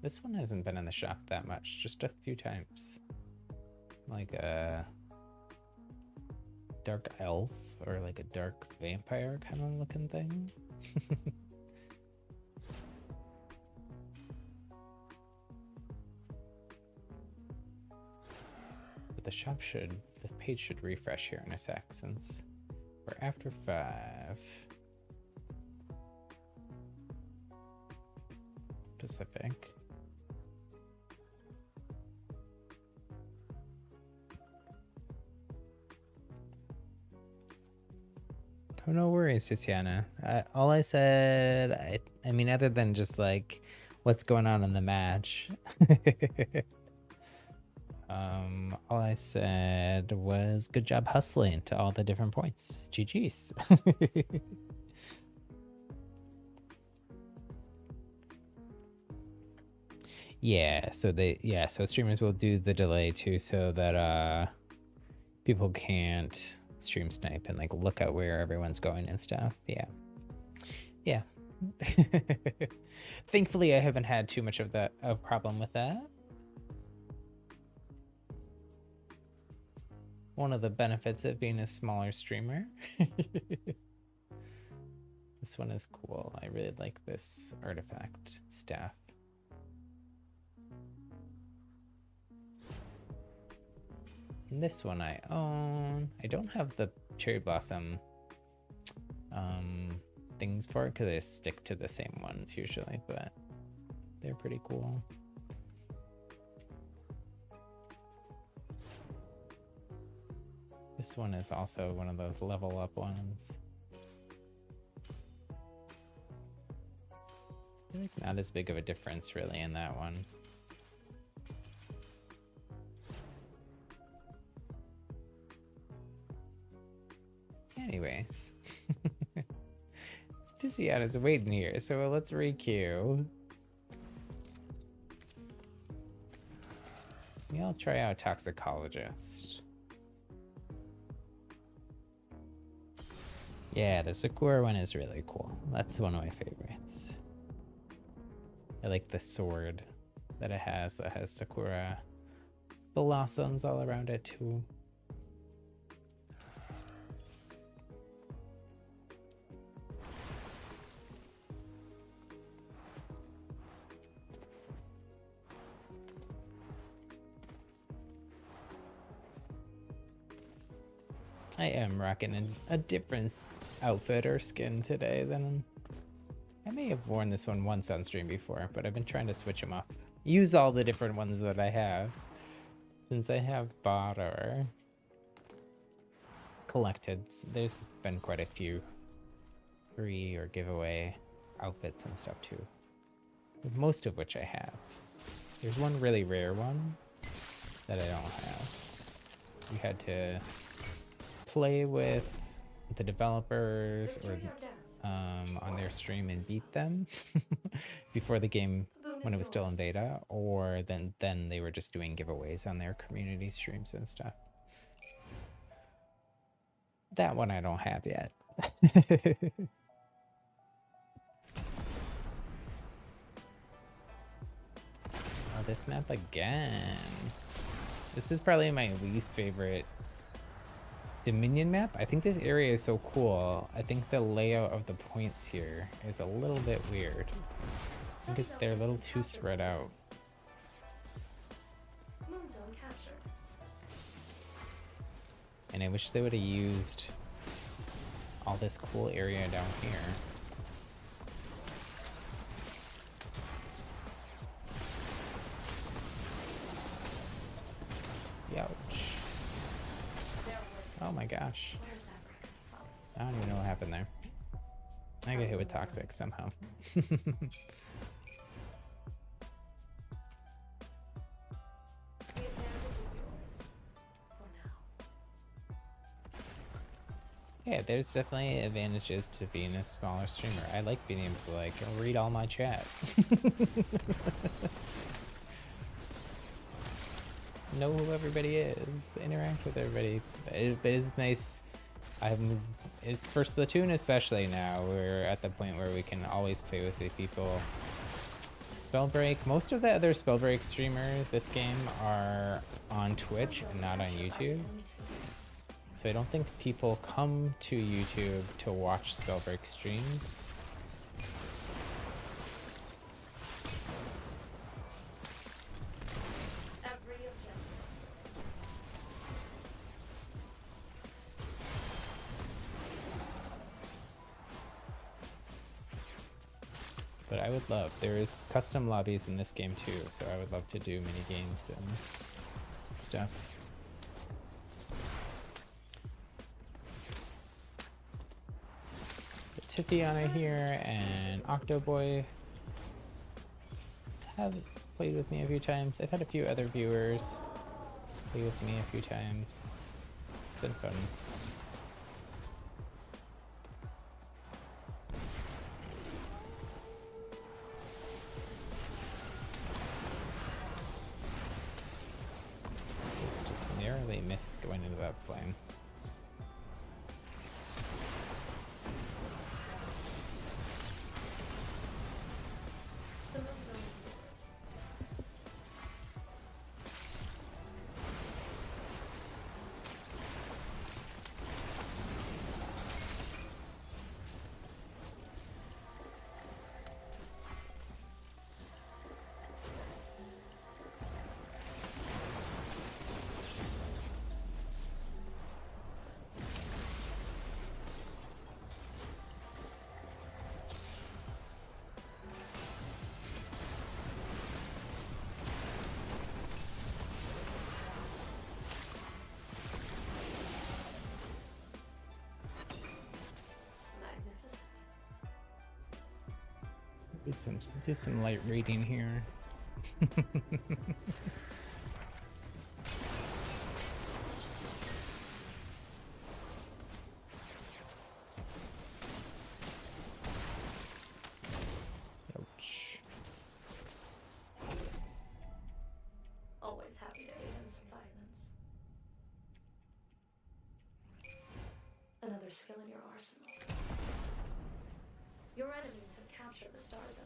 This one hasn't been in the shop that much, just a few times. Like a dark elf or like a dark vampire kind of looking thing. But the page should refresh here in a sec since we're after 5 Pacific. Oh, no worries, Tiziana. All I said, I mean, other than just like what's going on in the match, all I said was good job hustling to all the different points. GG's. So streamers will do the delay too, so that people can't stream snipe and like look at where everyone's going and stuff. Yeah. Thankfully I haven't had too much of a problem with that. One of the benefits of being a smaller streamer. This one is cool. I really like this artifact staff. And this one I own. I don't have the cherry blossom things for it because I stick to the same ones usually, but they're pretty cool. This one is also one of those level up ones. I feel like not as big of a difference really in that one. Anyways. Tiziana's waiting here, so let's re-queue. Maybe I'll try out Toxicologist. Yeah, the Sakura one is really cool. That's one of my favorites. I like the sword that it has that has Sakura blossoms all around it too. I am rocking a different outfit or skin today than I may have worn this one once on stream before, but I've been trying to switch them up. Use all the different ones that I have since I have bought or collected. There's been quite a few free or giveaway outfits and stuff too, most of which I have. There's one really rare one that I don't have. We had to play with the developers or on their stream and beat them before the game when it was still in beta, or then they were just doing giveaways on their community streams and stuff. That one I don't have yet. Oh, this map again. This is probably my least favorite Dominion map. I think this area is so cool. I think the layout of the points here is a little bit weird. I think they're a little too spread out. And I wish they would have used all this cool area down here. Ouch. Oh my gosh. I don't even know what happened there. I got hit with toxic somehow. Yeah, there's definitely advantages to being a smaller streamer. I like being able to like read all my chat. know who everybody is, interact with everybody. But it's nice. It's for Splatoon especially now. We're at the point where we can always play with the people. Spellbreak. Most of the other Spellbreak streamers this game are on Twitch and not on YouTube. So I don't think people come to YouTube to watch Spellbreak streams. Every objective. But I would love, there is custom lobbies in this game too, so I would love to do mini games and stuff. Tiziana here and Octoboy have played with me a few times. I've had a few other viewers play with me a few times. It's been fun. Just narrowly missed going into that flame. The moon zone is yours. Magnificent. Do some light reading here. Ouch. Always happy to aid in some violence. Another skill in your arsenal. Your enemies have captured the Star Zone.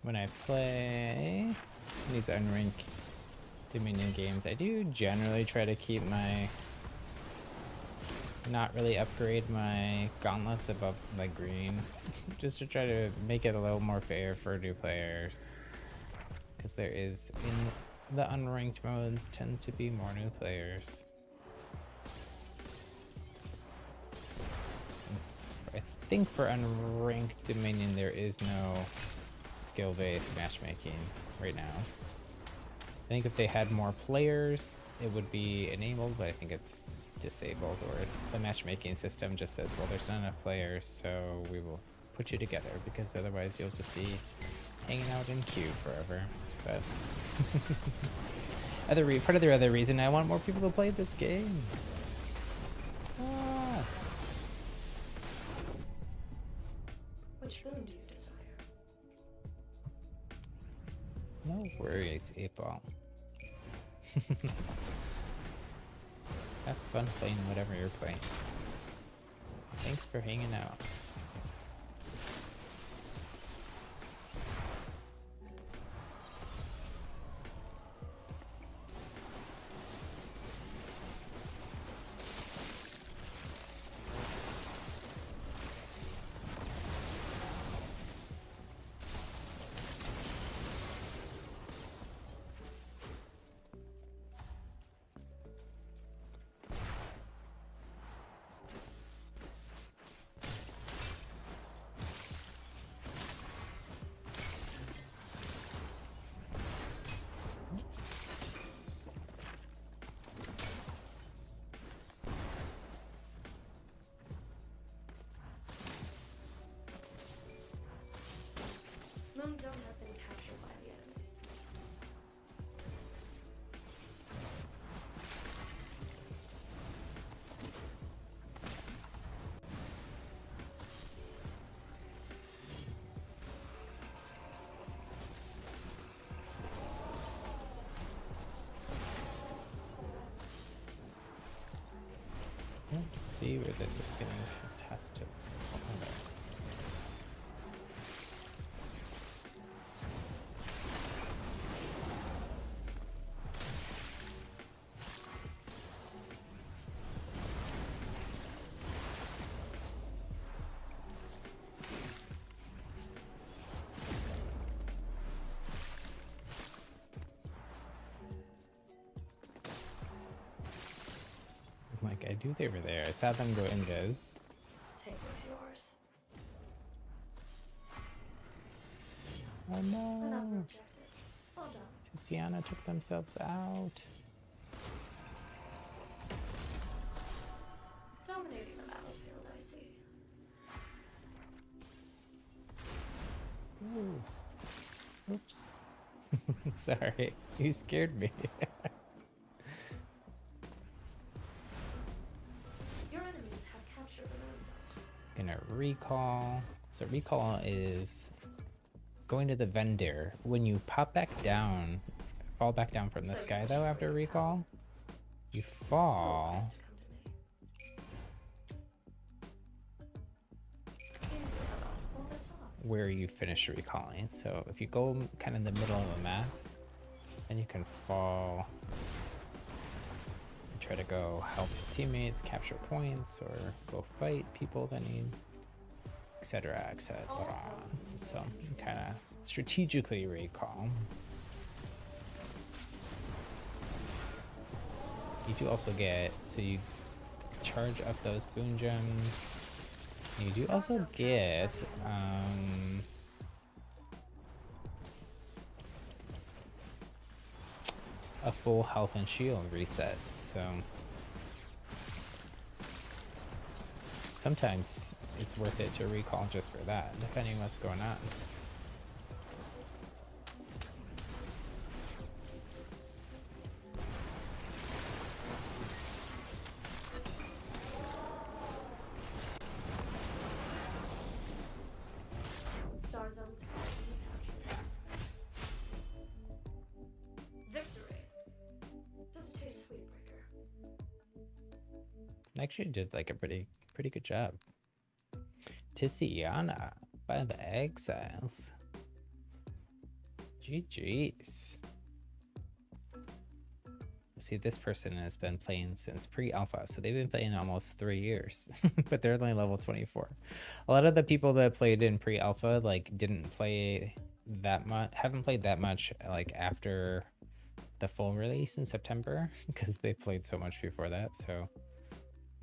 When I play these unranked Dominion games, I do generally try to keep not really upgrade my gauntlets above like green, just to try to make it a little more fair for new players. Because there is, in the unranked modes, tends to be more new players. I think for unranked Dominion there is no skill-based matchmaking right now. I think if they had more players it would be enabled, but I think it's disabled, or the matchmaking system just says, well, there's not enough players, so we will put you together, because otherwise you'll just be hanging out in queue forever. But part of the other reason I want more people to play this game. Ah. Which boon do you desire? No worries, 8-Ball. Have fun playing whatever you're playing. Thanks for hanging out. Moon Zone has been captured by the enemy. Let's see where this is getting contested. Okay. Like, I knew they were there. I saw them go invis. Take what's yours. Oh Another no! objective. Well done. Tiziana took themselves out. Dominating the battlefield, I see. Ooh. Oops. Sorry. You scared me. Your enemies have captured the node zone. Gonna recall. So recall is going to the vendor. When you pop back down, fall back down from the sky though after recall, you fall Has to come to me. Easy enough. Pull this off. where you finish recalling. So if you go kind of in the middle of the map, then you can fall and try to go help teammates capture points or go fight people that need, etc., etc. So you kind of strategically recall. You do also get, so you charge up those boon gems. You do also get a full health and shield reset. So sometimes it's worth it to recall just for that, depending on what's going on. Star zones captured. Victory. Does it taste sweet, Breaker? Actually did like a pretty good job. Tiziana by the Exiles. GG's. See, this person has been playing since pre-alpha, so they've been playing almost 3 years, but they're only level 24. A lot of the people that played in pre-alpha like didn't play that much, haven't played that much like after the full release in September, because they played so much before that, so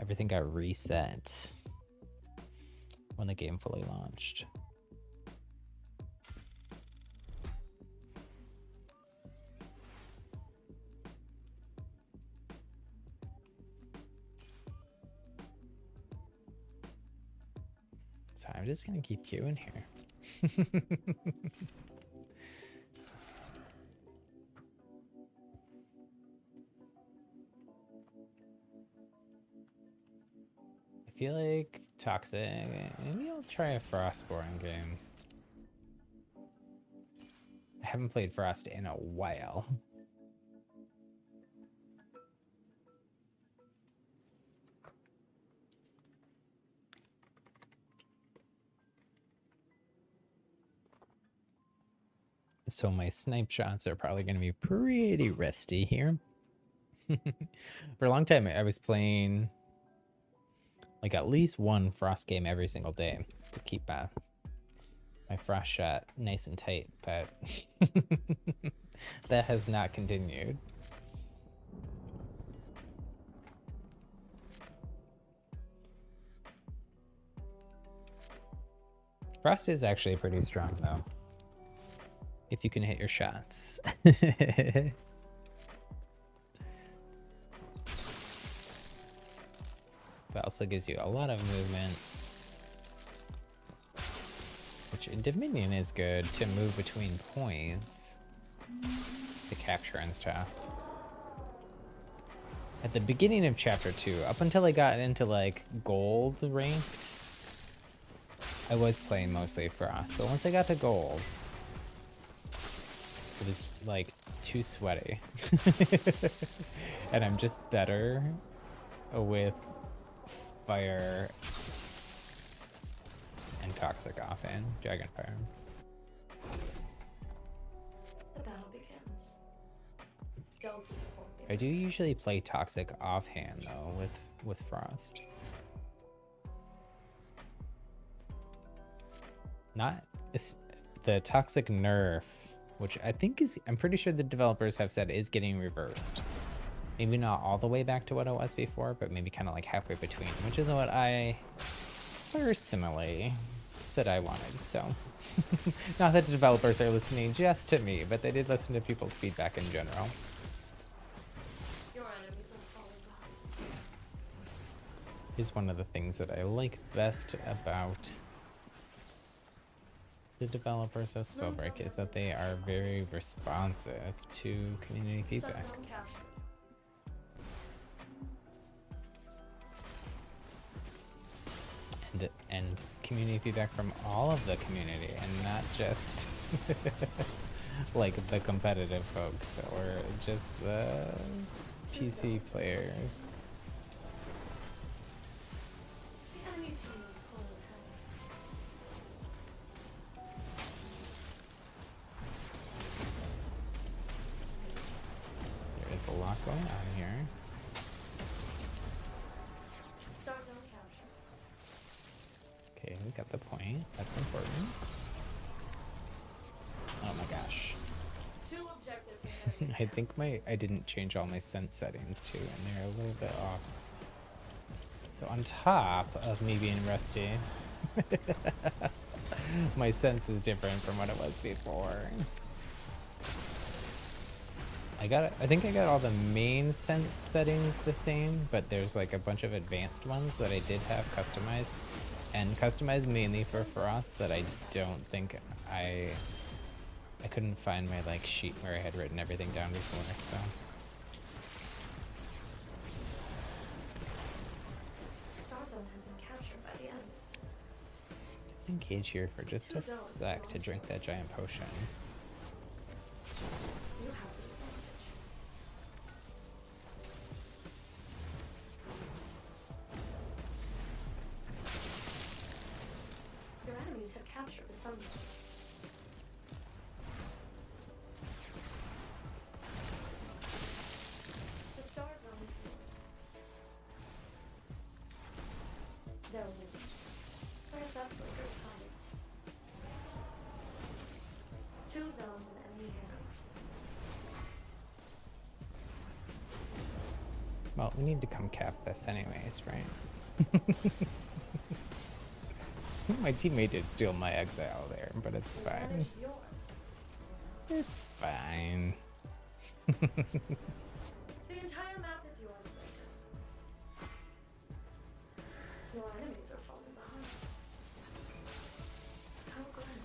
everything got reset when the game fully launched. So I'm just gonna keep queuing here. I feel like Toxic, maybe I'll try a Frostborn game. I haven't played Frost in a while. So my snipe shots are probably going to be pretty rusty here. For a long time, I was playing like at least one Frost game every single day to keep my Frost shot nice and tight, but that has not continued. Frost is actually pretty strong though, if you can hit your shots. But also gives you a lot of movement, which in Dominion is good to move between points to capture and stuff. At the beginning of chapter 2, up until I got into like gold ranked, I was playing mostly Frost, but once I got to gold, it was like too sweaty. And I'm just better with Fire and Toxic offhand. Dragonfire. The battle begins. Don't disappoint me. I do usually play Toxic offhand though with Frost. Not the Toxic nerf, which I think I'm pretty sure the developers have said is getting reversed. Maybe not all the way back to what it was before, but maybe kind of like halfway between, which is what I personally said I wanted. So not that the developers are listening just to me, but they did listen to people's feedback in general. Your enemies are falling behind. Is one of the things that I like best about the developers of Spellbreak is that they are very responsive to community feedback. Subzone captured. And community feedback from all of the community and not just like the competitive folks or just the PC players. The enemy team is pulling ahead. There is a lot going on here. Star zone captured. Okay, we got the point. That's important. Oh my gosh. Two objectives in enemy I think I didn't change all my sense settings too, and they're a little bit off. So on top of me being rusty, my sense is different from what it was before. I think I got all the main sense settings the same, but there's like a bunch of advanced ones that I did have customized, and customized mainly for Frost that I don't think I couldn't find my like sheet where I had written everything down before, so. Star zone has been captured by the enemy. Just engage here for just a sec to drink that giant potion. You have the advantage. Your enemies have captured the sun zone. The star zone is yours. They're winning. Where's that flicker fight? Two zones in enemy hands. Well, we need to come cap this anyways, right? My teammate did steal my exile there, but it's The fine. advantage is yours. It's fine. The entire map is yours, Breaker. Your enemies are falling behind. How good.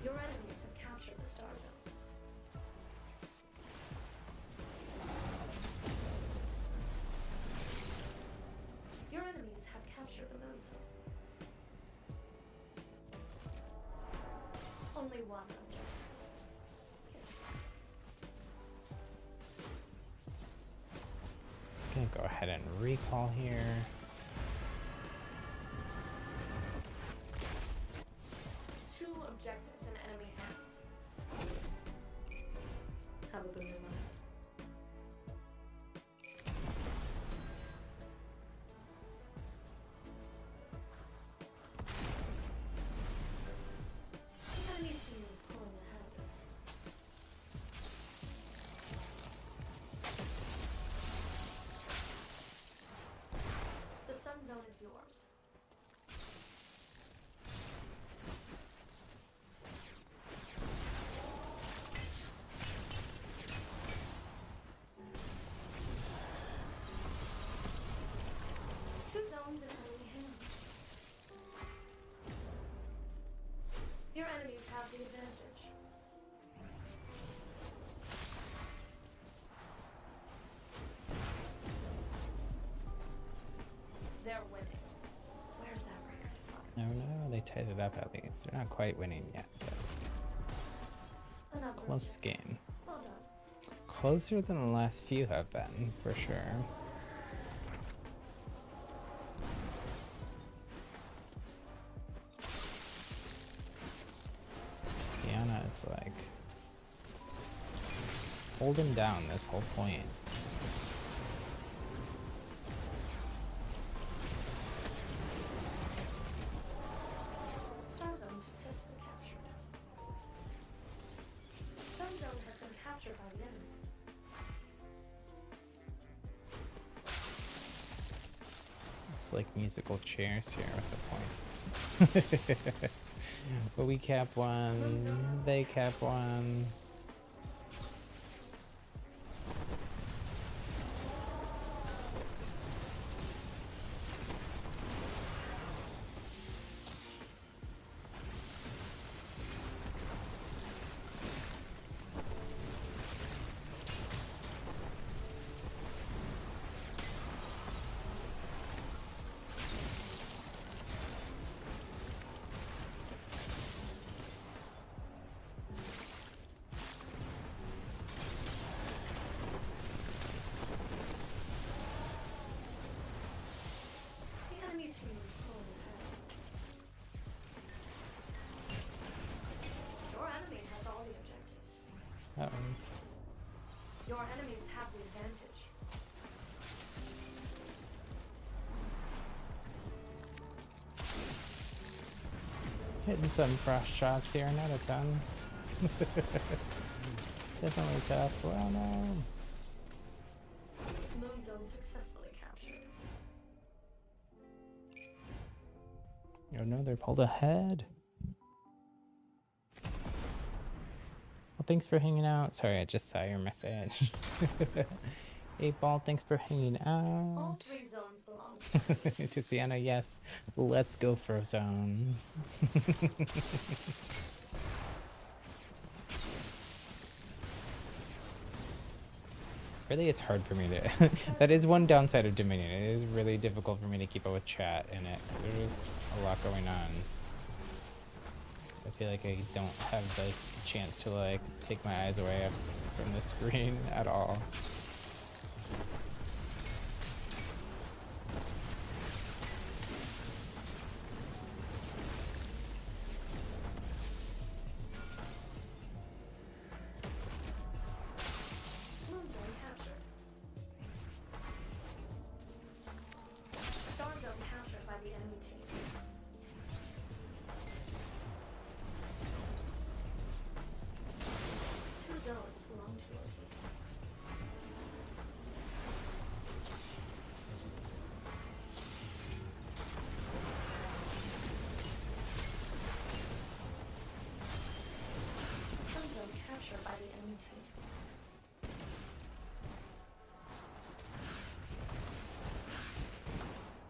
Your enemies have captured the star zone. Your enemies have captured the moon zone. Only one objective. Gonna go ahead and recall here. Two objectives in enemy hands. Have a boon in mind. The enemy team is pulling ahead. The sun zone is yours. Two zones in enemy hands. Your enemies have the advantage. They're winning. Where's that record defined? No, they tied it up at least. They're not quite winning yet, but Another close objective. game. Well done. Closer than the last few have been, for sure. just like hold him down this whole point. Star Zone successfully captured. Sun Zone has been captured by the enemy. It's like musical chairs here with the points. But we cap one, they cap one. The enemy team is pulling ahead. Your enemy has all the objectives. Your enemies have the advantage. Hitting some frost shots here, not a ton. Definitely tough. Well, no. Moon Zone successfully captured. Oh no, they're pulled ahead. Well, thanks for hanging out. Sorry, I just saw your message. 8-Ball, thanks for hanging All out. 3 zones belong. To Sienna, yes. Let's go Frozone. Really, it's hard for me to... That is one downside of Dominion. It is really difficult for me to keep up with chat in it. There's a lot going on. I feel like I don't have the chance to like take my eyes away from the screen at all. Moon Zone captured. Star Zone captured by the enemy team. Two zones belong to your team. Sun Zone captured by the enemy team.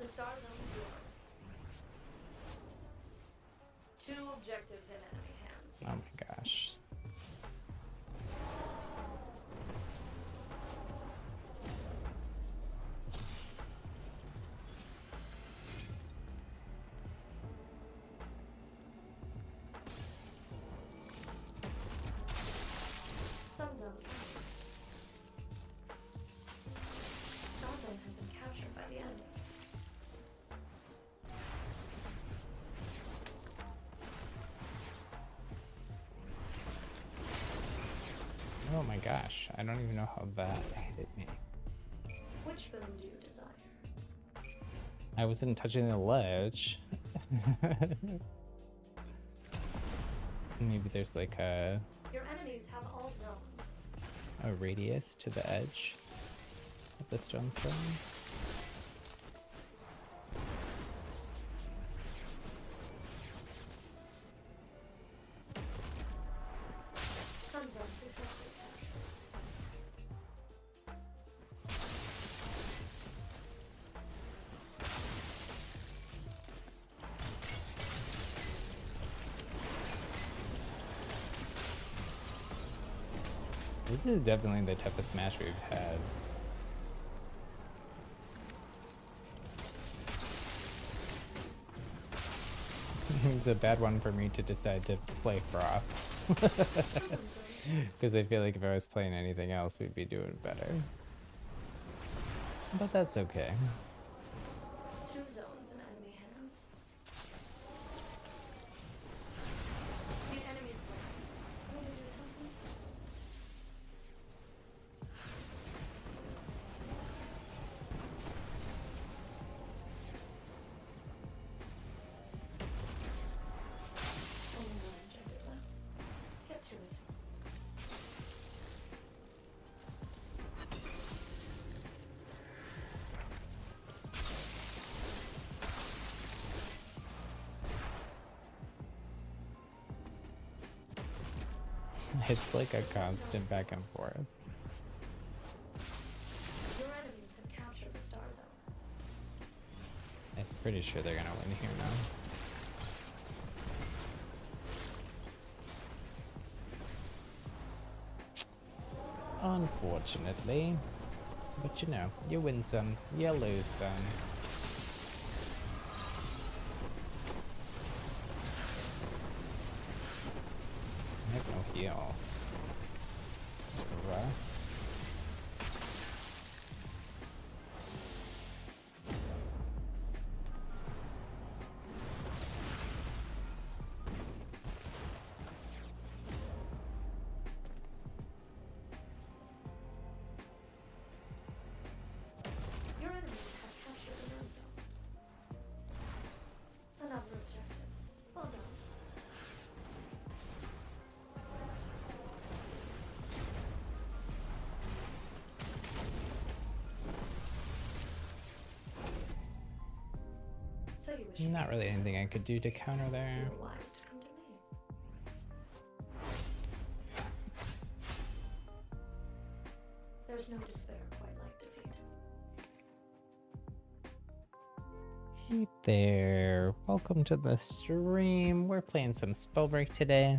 The Star Zone is yours. 2 objectives in enemy hands. Oh my gosh. Sun Zone captured. Star Zone has been captured by the enemy. Oh my gosh. I don't even know how that hit me. Which boon do you desire? I wasn't touching the ledge. Maybe there's like a Your enemies have all zones. radius to the edge of the stone stone. Sun Zone successfully captured. This is definitely the toughest match we've had. It's a bad one for me to decide to play Frost. Because I feel like if I was playing anything else, we'd be doing better. But that's okay. 2 zones in enemy hands. The enemy's win. It's like a constant back and forth. Your enemies have captured the star zone. I'm pretty sure they're gonna win here now. Unfortunately. But you know, you win some, you lose some. I have no heals. It's rough. Your enemies have captured the node zone. Another objective. Well done. So you wish Not really anything I could do to counter there. you were wise to come to me. There's no despair quite like defeat. Hey there, welcome to the stream. We're playing some Spellbreak today.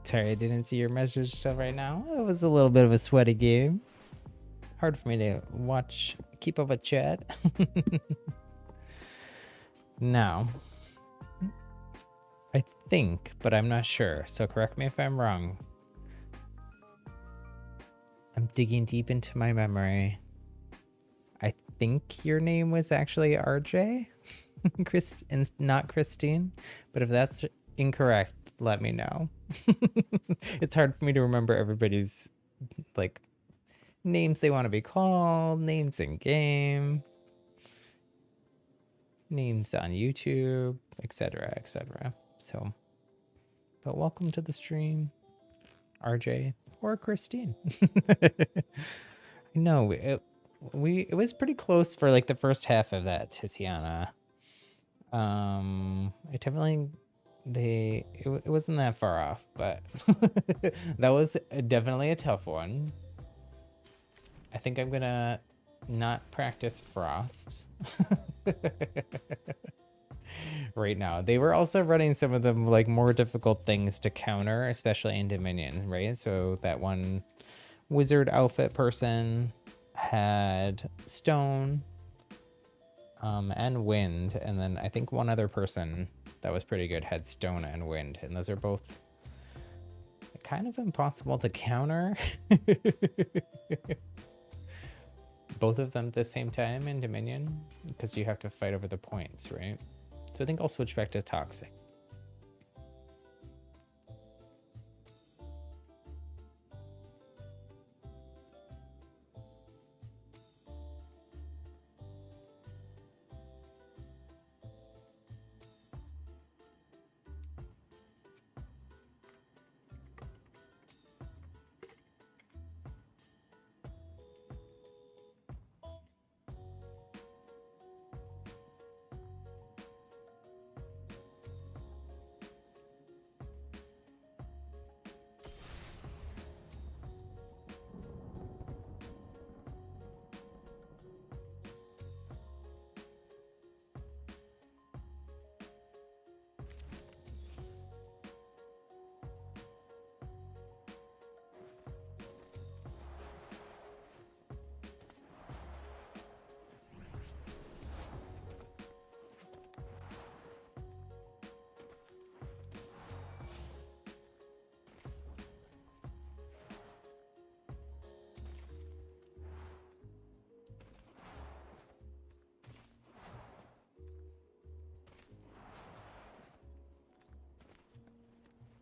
Sorry, I didn't see your message till right now. It was a little bit of a sweaty game. Hard for me to watch, keep up with chat. Now, I think, but I'm not sure, so correct me if I'm wrong. I'm digging deep into my memory. I think your name was actually RJ, and not Christine. But if that's incorrect, let me know. It's hard for me to remember everybody's like names they want to be called, names in game, names on YouTube, etc., etc. So, but welcome to the stream, RJ or Christine. No, it was pretty close for like the first half of that Tiziana. It definitely it wasn't that far off, but that was definitely a tough one. I think I'm gonna not practice Frost right now. They were also running some of the like more difficult things to counter, especially in Dominion, right? So that one wizard outfit person had stone and wind, and then I think one other person that was pretty good had stone and wind, and those are both kind of impossible to counter. Both of them at the same time in Dominion, because you have to fight over the points, right? So I think I'll switch back to Toxic.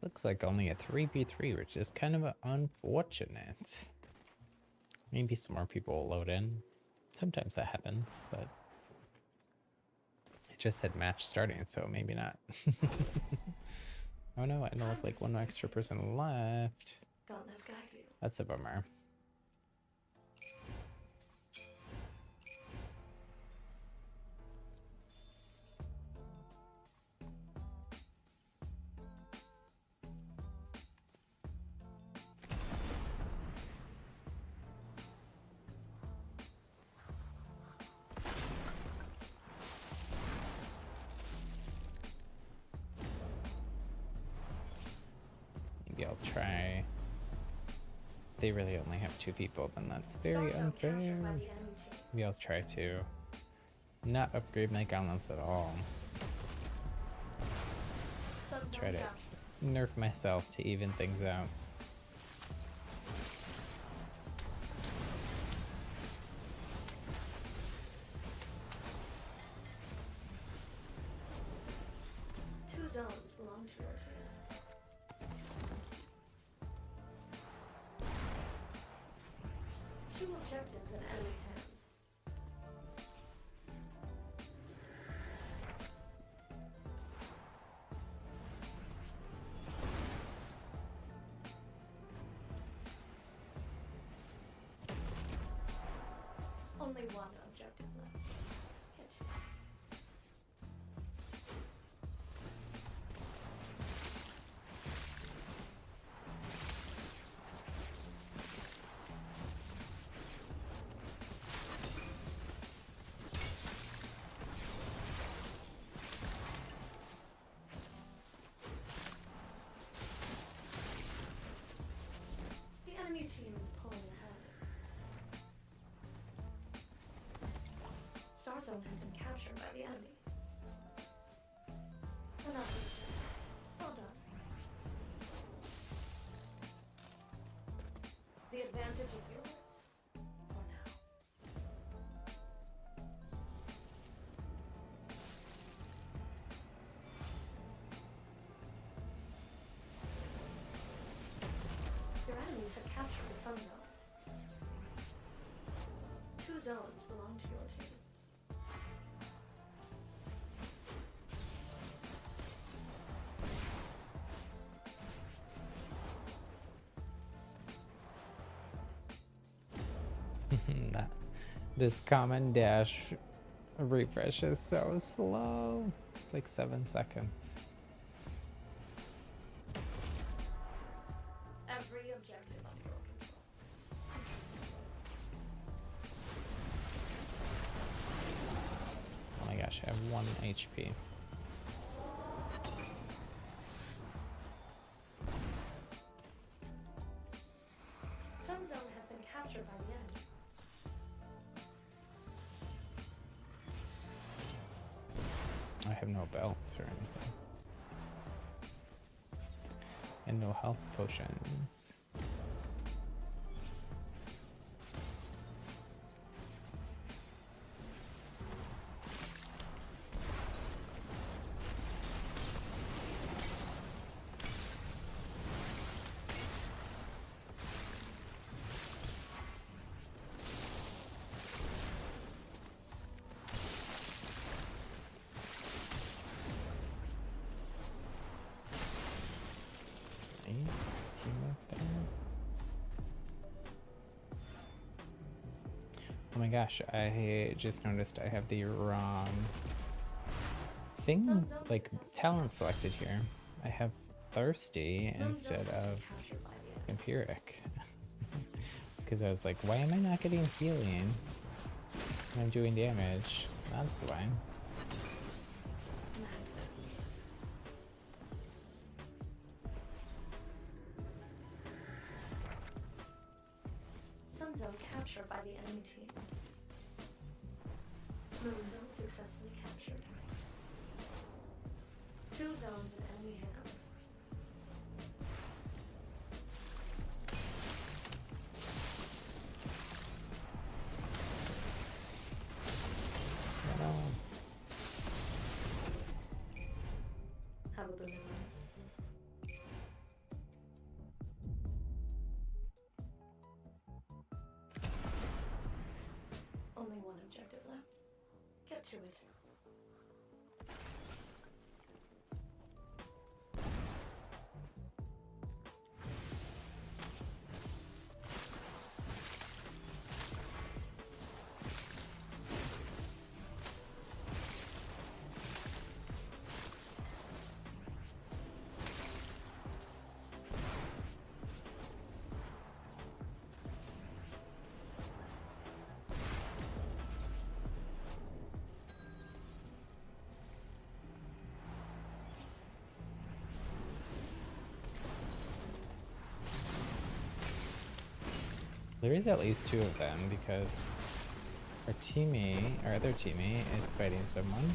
Looks like only a 3v3, which is kind of unfortunate. Maybe some more people will load in. Sometimes that happens, but it just said match starting, so maybe not. Oh no, I don't look like one extra person left. Gauntlets guide you. That's a bummer. try. They really only have 2 people, then that's very Star zone unfair. captured by the enemy team. Maybe I'll try to not upgrade my gauntlets at all. Sun zone Try to captured. nerf myself to even things out. Two zones belong to your team. Two objectives in enemy hands. Only one objective left. Hit. The enemy team is pulling ahead. Star Zone has been captured by the enemy. Enough is said. Well done. The advantage is yours. For now. Your enemies have captured the Sun Zone. Two zones belong to your team. That- this common dash refresh is so slow. It's like 7 seconds. Every objective under your control. Oh my gosh, I have 1 HP. Sun Zone has been captured by the enemy. I have no belts or anything. And no health potions. Nice. You move there. Oh my gosh, I just noticed I have the wrong thing, like talent selected here. I have thirsty instead of Captured by the enemy. empiric. Because I was like, why am I not getting healing when I'm doing damage? That's why. Magnets. Sun Zone captured by the enemy team. Moon Zone successfully captured. Two zones in enemy hands. No. Have a good night. Only one objective left. Get to it. There is at least 2 of them because our other teammate is fighting someone.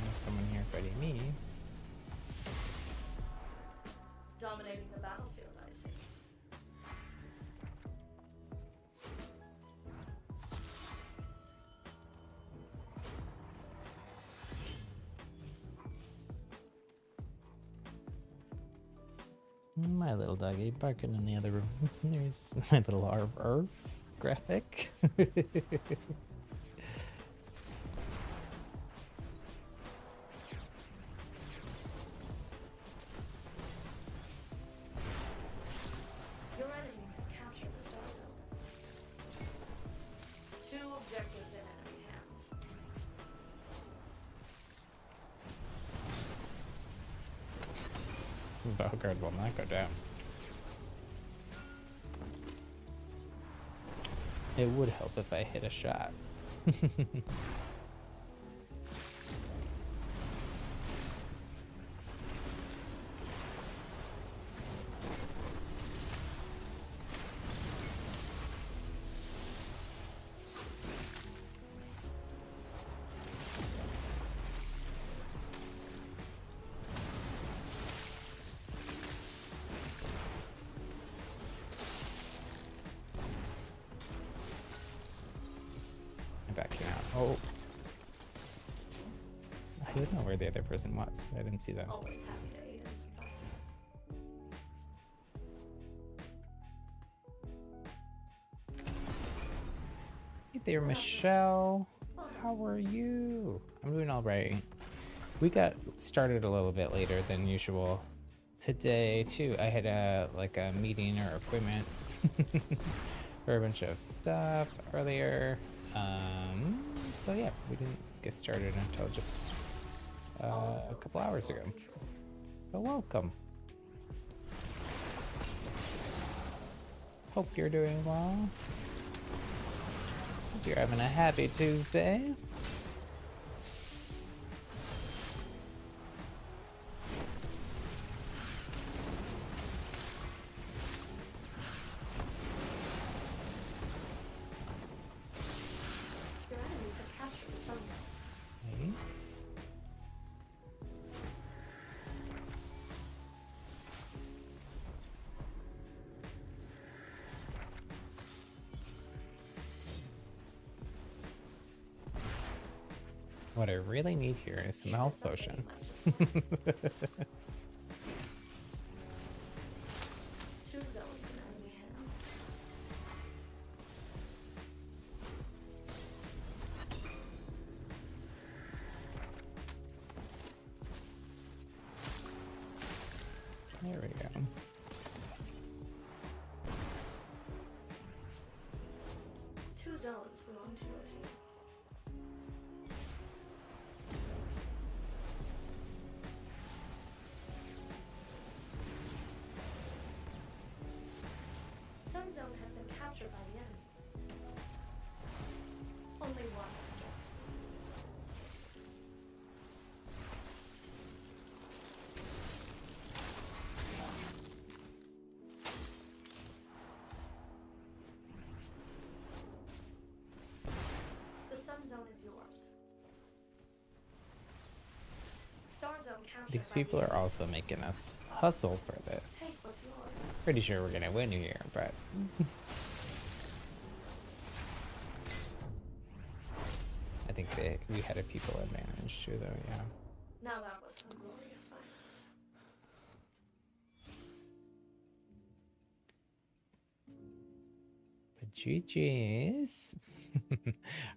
There's someone here fighting me. Dominating the battlefield, I see. My little doggy barking in the other room. There's my little arf graphic. Your enemies have captured the star zone. 2 objectives in enemy hands. Valgard will not go down. It would help if I hit a shot. Backing out. Oh. I don't know where the other person was. I didn't see them. Always happy to aid in some fights. Hey there, Michelle. How are you? I'm doing all right. We got started a little bit later than usual today too. I had a meeting or appointment for a bunch of stuff earlier. So yeah, we didn't get started until just a couple hours ago. But welcome. Hope you're doing well. Hope you're having a happy Tuesday. Your enemies have captured the sun zone. Nice. What I really need here is some health potions. 2 zones in enemy hands. There we go. Two zones belong to your team. Sun zone has been captured by the enemy. Only one object. The sun zone is yours. Star zone captured. These by people the are also making us hustle for this. Take what's yours. Pretty sure we're gonna win here, but I think we had a people advantage too, though. Yeah. Now that was some glorious violence. But GG's.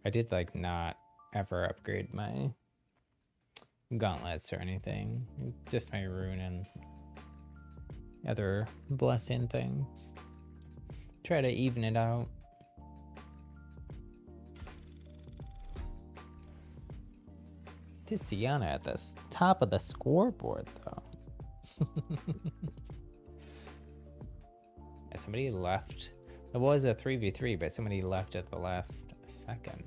I did not ever upgrade my gauntlets or anything. Just my rune and other blessing things. Try to even it out. Tiziana at the top of the scoreboard, though. Somebody left. It was a 3v3, but somebody left at the last second.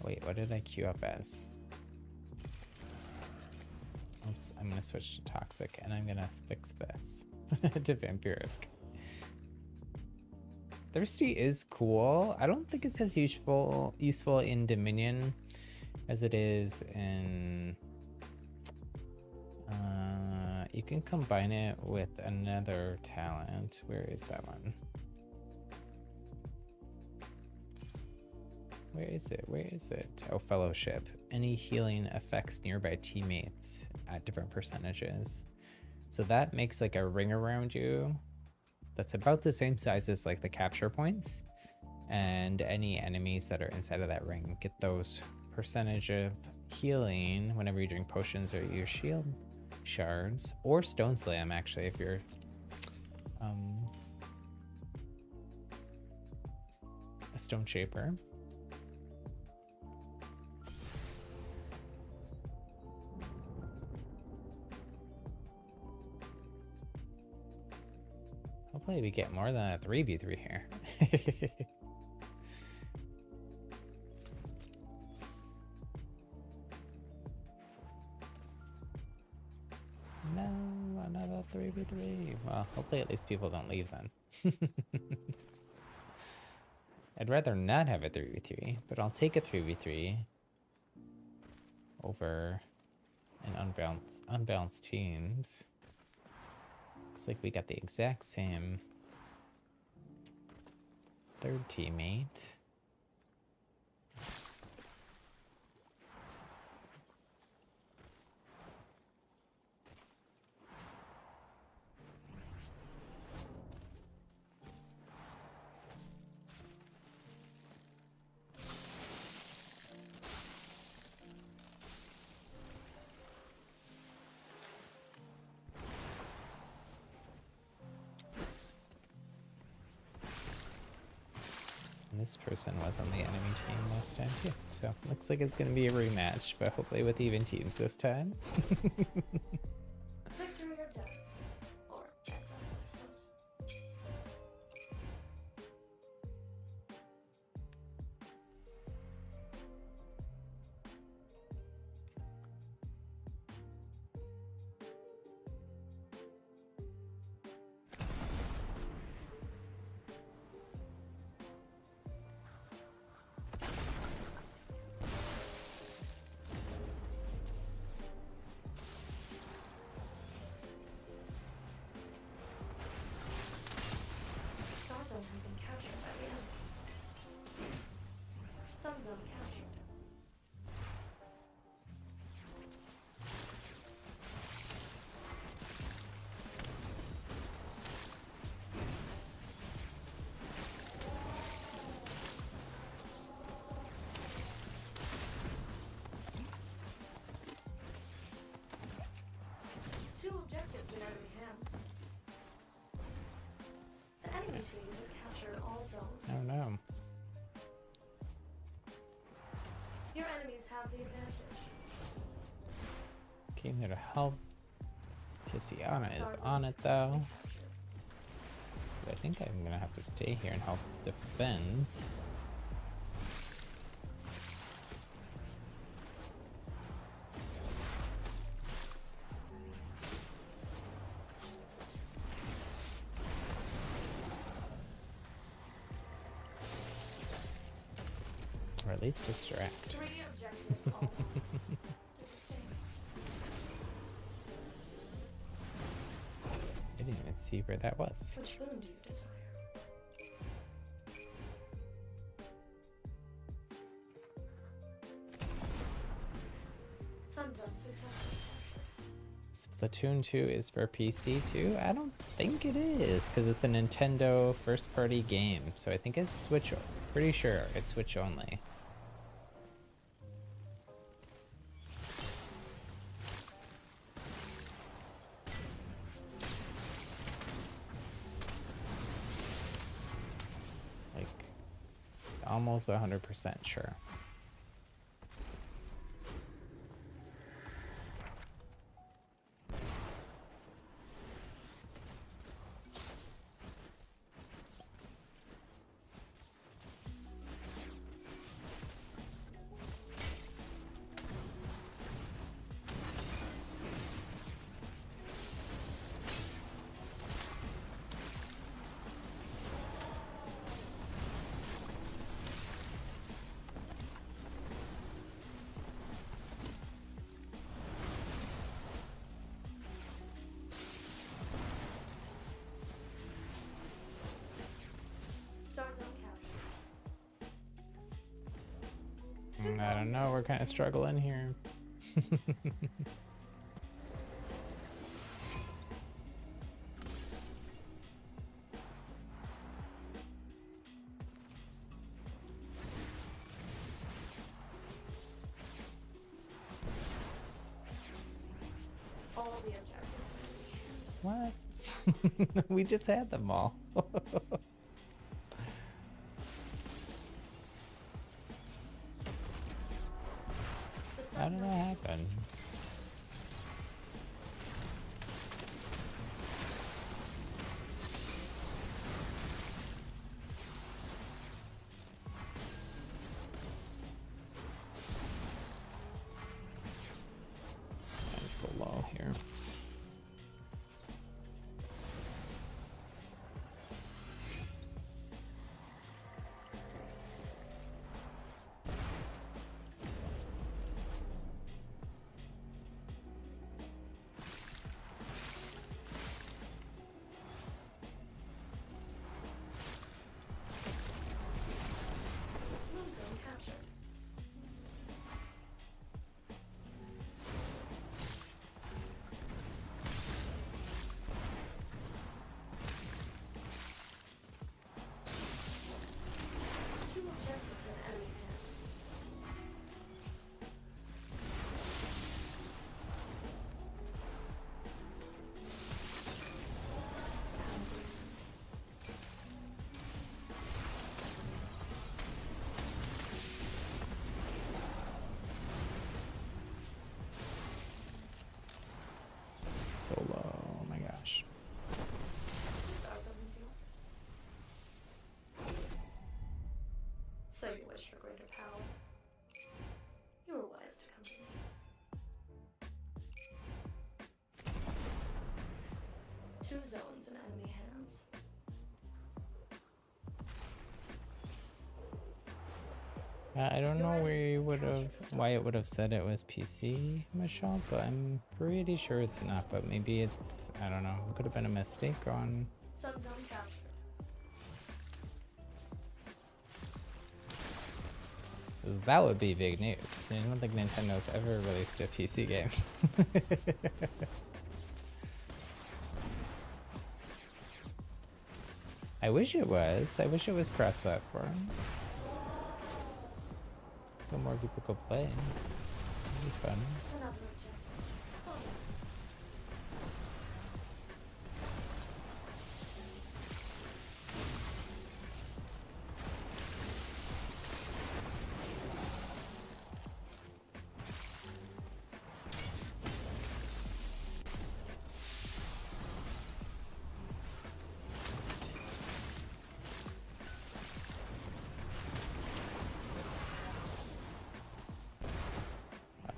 Wait, what did I queue up as? I'm gonna switch to toxic, and I'm gonna fix this to vampiric. Thirsty is cool. I don't think it's as useful in Dominion as it is in. You can combine it with another talent. Where is that one? Where is it? Where is it? Oh, fellowship. Any healing affects nearby teammates at different percentages. So that makes like a ring around you that's about the same size as like the capture points. And any enemies that are inside of that ring get those percentage of healing whenever you drink potions or use shield shards, or stone slam actually if you're a stone shaper. Hopefully we get more than a 3v3 here. No, another 3v3. Well, hopefully at least people don't leave then. I'd rather not have a 3v3, but I'll take a 3v3 over an unbalanced teams. Looks like we got the exact same third teammate. This person was on the enemy team last time too, so looks like it's going to be a rematch, but hopefully with even teams this time. Victory or death? Or exile, I suppose. Sun has been captured by the enemy. Sun zone captured. Two objectives in enemy hands. The enemy team has captured all zones. Oh no. Your enemies have the advantage. Came there to help. Tiziana is Stars on have it though. successfully captured. But I think I'm gonna have to stay here and help defend. Or at least distract. 3 objectives all lost. To sustain. I didn't even see where that was. Which boon do you desire? Sun zone successfully captured. Splatoon 2 is for PC too? I don't think it is, because it's a Nintendo first party game. So I think it's Switch, pretty sure it's Switch only. Like, almost 100% sure. I don't know. We're kind of struggling here. All the objectives. What? We just had them all. The How did sun that zone. happen? I'm so low here. Moon zone captured. Two objectives in enemy hands. So low. Oh my gosh. The star zone is yours. So you wish for greater power. You were wise to come to me. Two zones in enemy hands. I don't know where you would have, why it would have said it was PC, Michelle, but I'm pretty sure it's not. But maybe it's, I don't know. It could have been a mistake on. Sun zone captured. That would be big news. I don't think Nintendo's ever released a PC game. I wish it was. I wish it was cross-platform. So more people could play. It'd be fun. Another objective.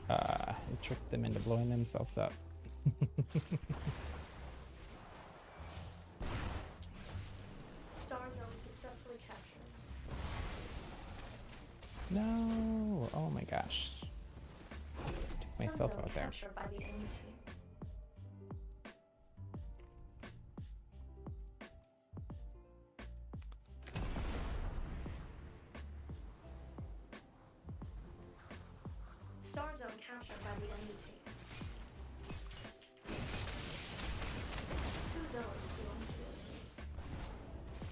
Oh, It tricked them into blowing themselves up. Star zone successfully captured. No! Oh my gosh. Took Sun myself zone out there. captured by the enemy team. Star zone captured by the enemy team. Two zones belong to your team.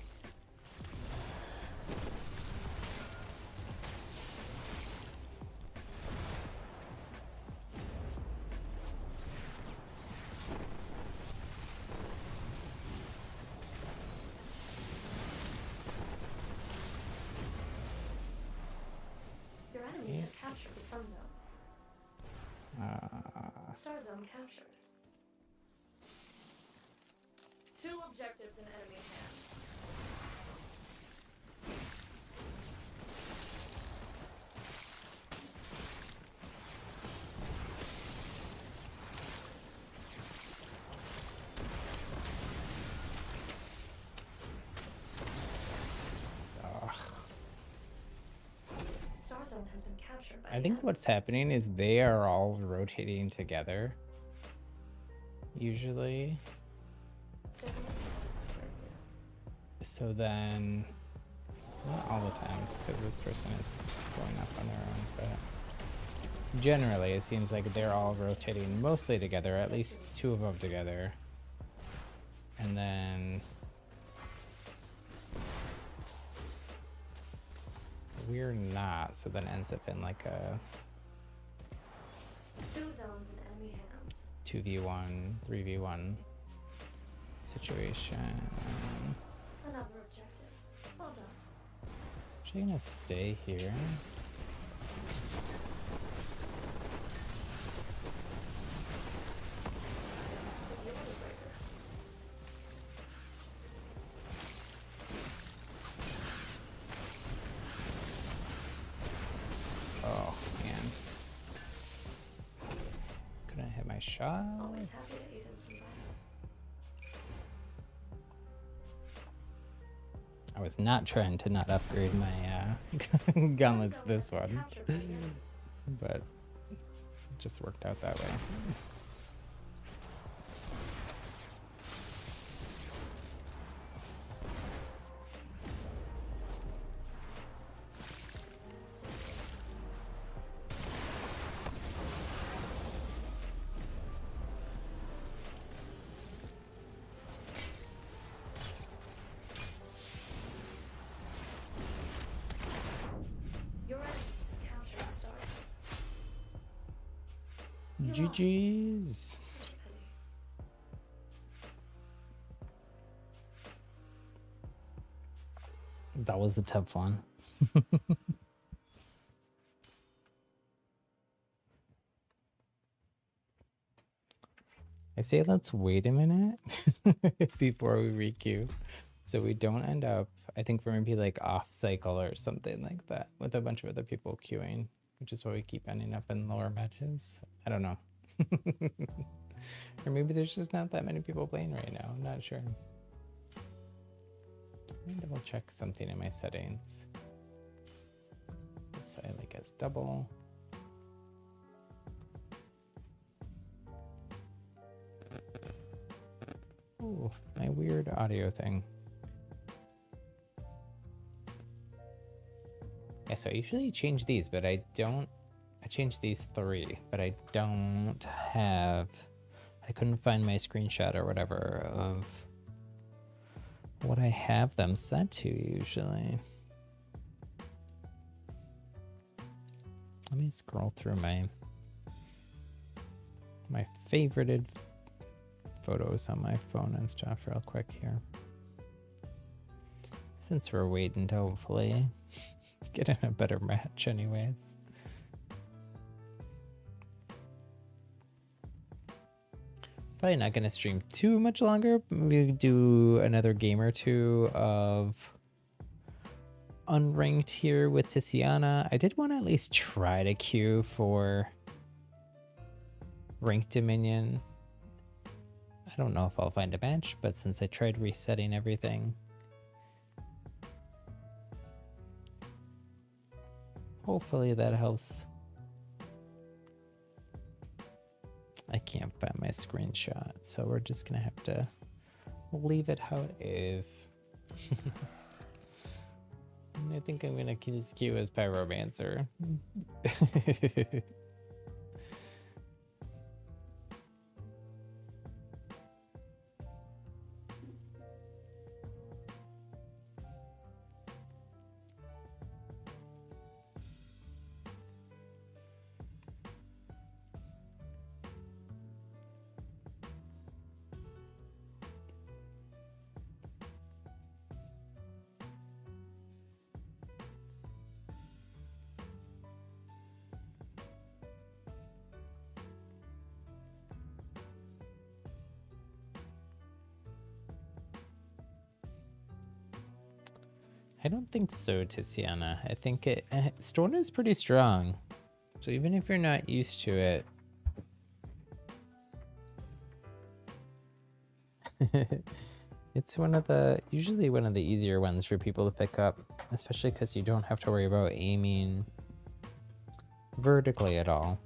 Your enemies have captured the sun zone. Star zone captured. Two objectives in enemy hands. Star zone has been captured by I the think enemy. what's happening is they are all rotating together. Usually. They're going to- So then Not all the times, because this person is going up on their own, but generally it seems like they're all rotating mostly together, at least two of them together. And then we're not, so then it ends up in like a 2 zones in enemy hands. 2v1, 3v1 situation. Another objective. Well done. Actually gonna stay here. Is your breaker. Oh man. Couldn't hit my shot. Always happy to aid in some battles. I was not trying to not upgrade my gauntlets this one, but it just worked out that way. Your enemies have captured the stars. GG's. Such a pity. That was a tough one. I say let's wait a minute before we requeue, so we don't end up, I think we're maybe like off cycle or something like that with a bunch of other people queuing, which is why we keep ending up in lower matches. I don't know. Or maybe there's just not that many people playing right now. I'm not sure. Let me double check something in my settings. This I like as double. Ooh, my weird audio thing. Yeah, so I usually change these, but I don't. I changed these 3, but I don't have. I couldn't find my screenshot or whatever of what I have them set to usually. Let me scroll through my favorited photos on my phone and stuff real quick here. Since we're waiting to hopefully get in a better match anyways. Probably not going to stream too much longer. Maybe do another game or two of unranked here with Tiziana. I did want to at least try to queue for ranked Dominion. I don't know if I'll find a match, but since I tried resetting everything, hopefully that helps. I can't find my screenshot, so we're just gonna have to leave it how it is. I think I'm gonna just queue as Pyromancer. I don't think so, Tiziana. I think Storm is pretty strong. So even if you're not used to it, it's usually one of the easier ones for people to pick up, especially because you don't have to worry about aiming vertically at all.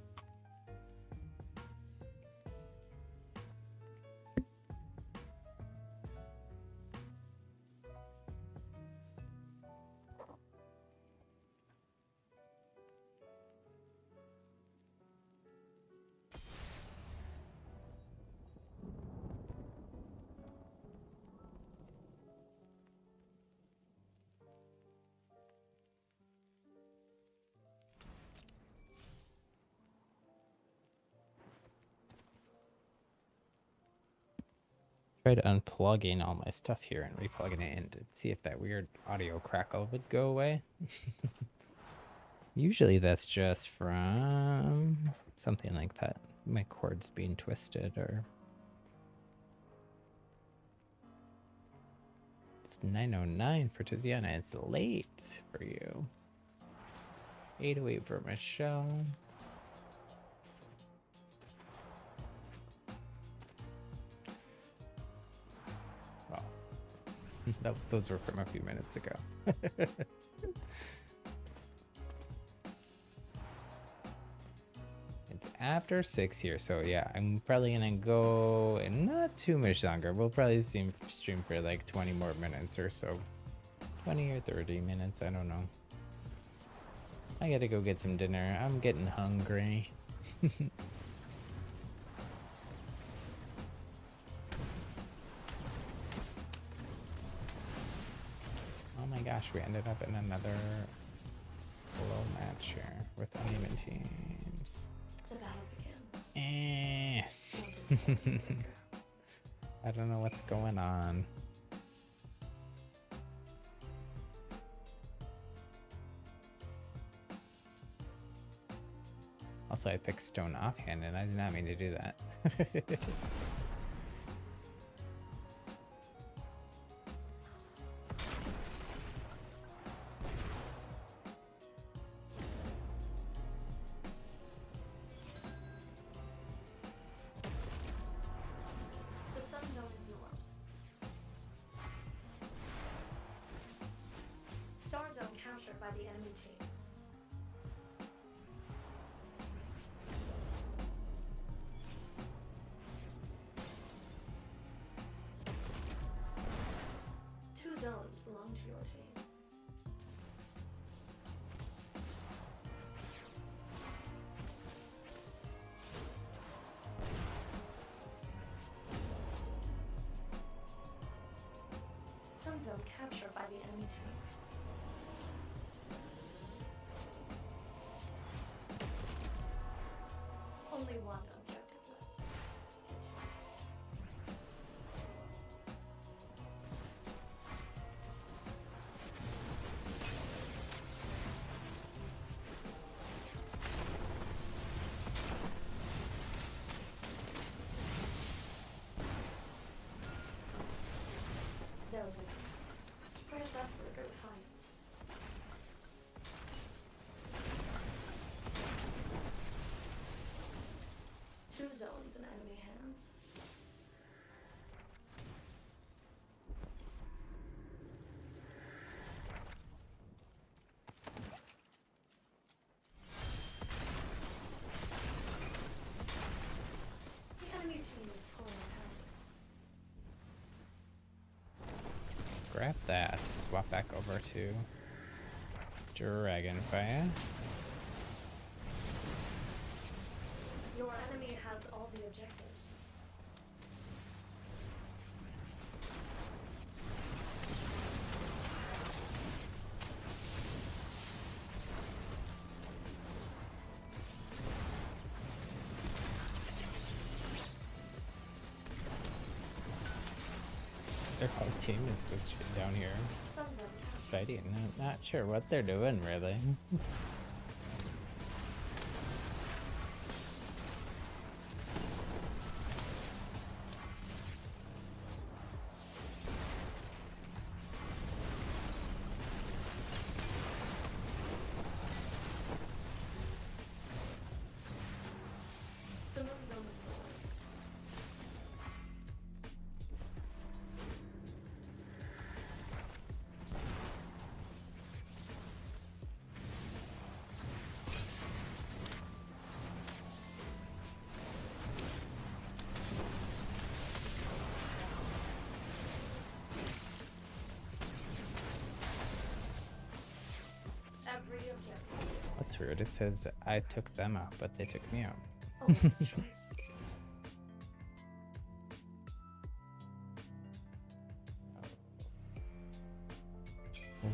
tried unplugging all my stuff here and replugging it in to see if that weird audio crackle would go away. Usually that's just from something like that. My cord's being twisted or... It's 9:09 for Tiziana. It's late for you. 8:08 for Michelle. Well, those were from a few minutes ago. It's after 6 here, so yeah, I'm probably gonna go not too much longer. We'll probably stream for like 20 more minutes or so. 20 or 30 minutes, I don't know. I gotta go get some dinner. I'm getting hungry. Oh my gosh, we ended up in another low match here with uneven teams. The battle begins. I don't know what's going on. Also, I picked stone offhand and I did not mean to do that. The sun zone is yours. Star zone captured by the enemy team. Two zones belong to your team. Sun zone captured by the enemy team. Only one objective left. There we go. Press up for a good fight. Two zones in enemy hands. The enemy team is pulling ahead. Grab that. Swap back over to Dragonfire. Your enemy has all the objectives. Their whole team is just down here Sun zone captured. fighting. Not sure what they're doing, really. The moon zone is yours. Every objective. That's weird. It says I took them out, but they took me out. Always choice.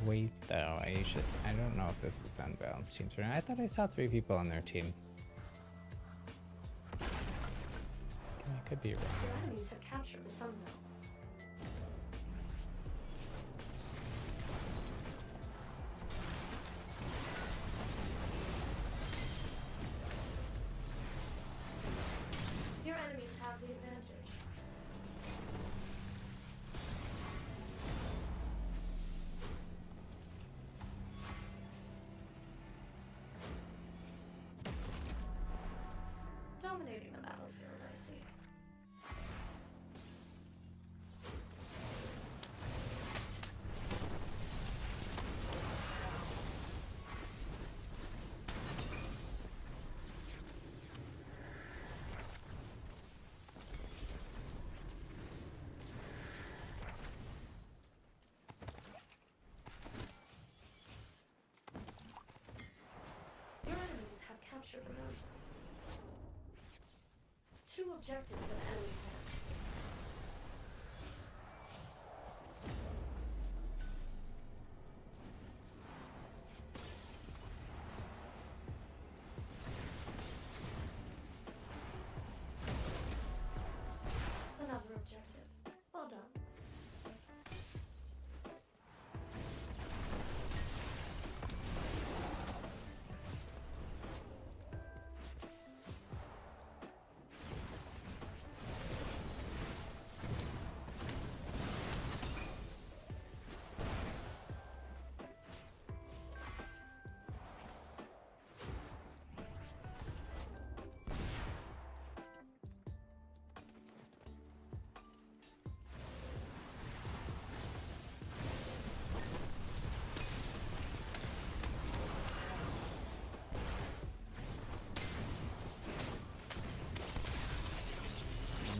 Wait, though. I don't know if this is unbalanced teams or not. I thought I saw 3 people on their team. I could be wrong. Your enemies have captured the sun zone. Your enemies have the advantage. Dominating the battlefield, I see. Your enemies have captured the mountain. 2 objectives in enemy hands. Another objective. Well done.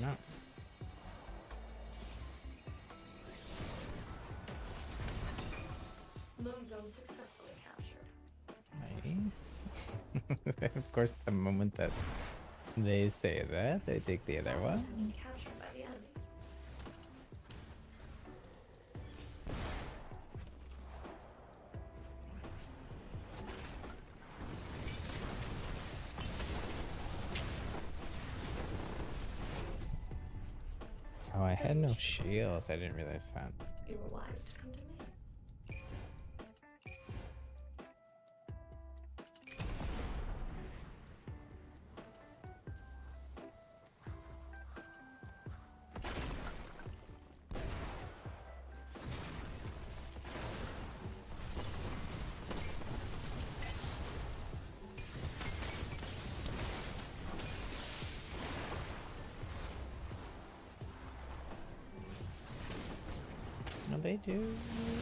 No. Moon zone successfully captured. Nice. Of course, the moment that they say that, they take the other This also one. has been captured by the enemy. Oh, I had no shields. I didn't realize that. You were wise to come to me. No, they do.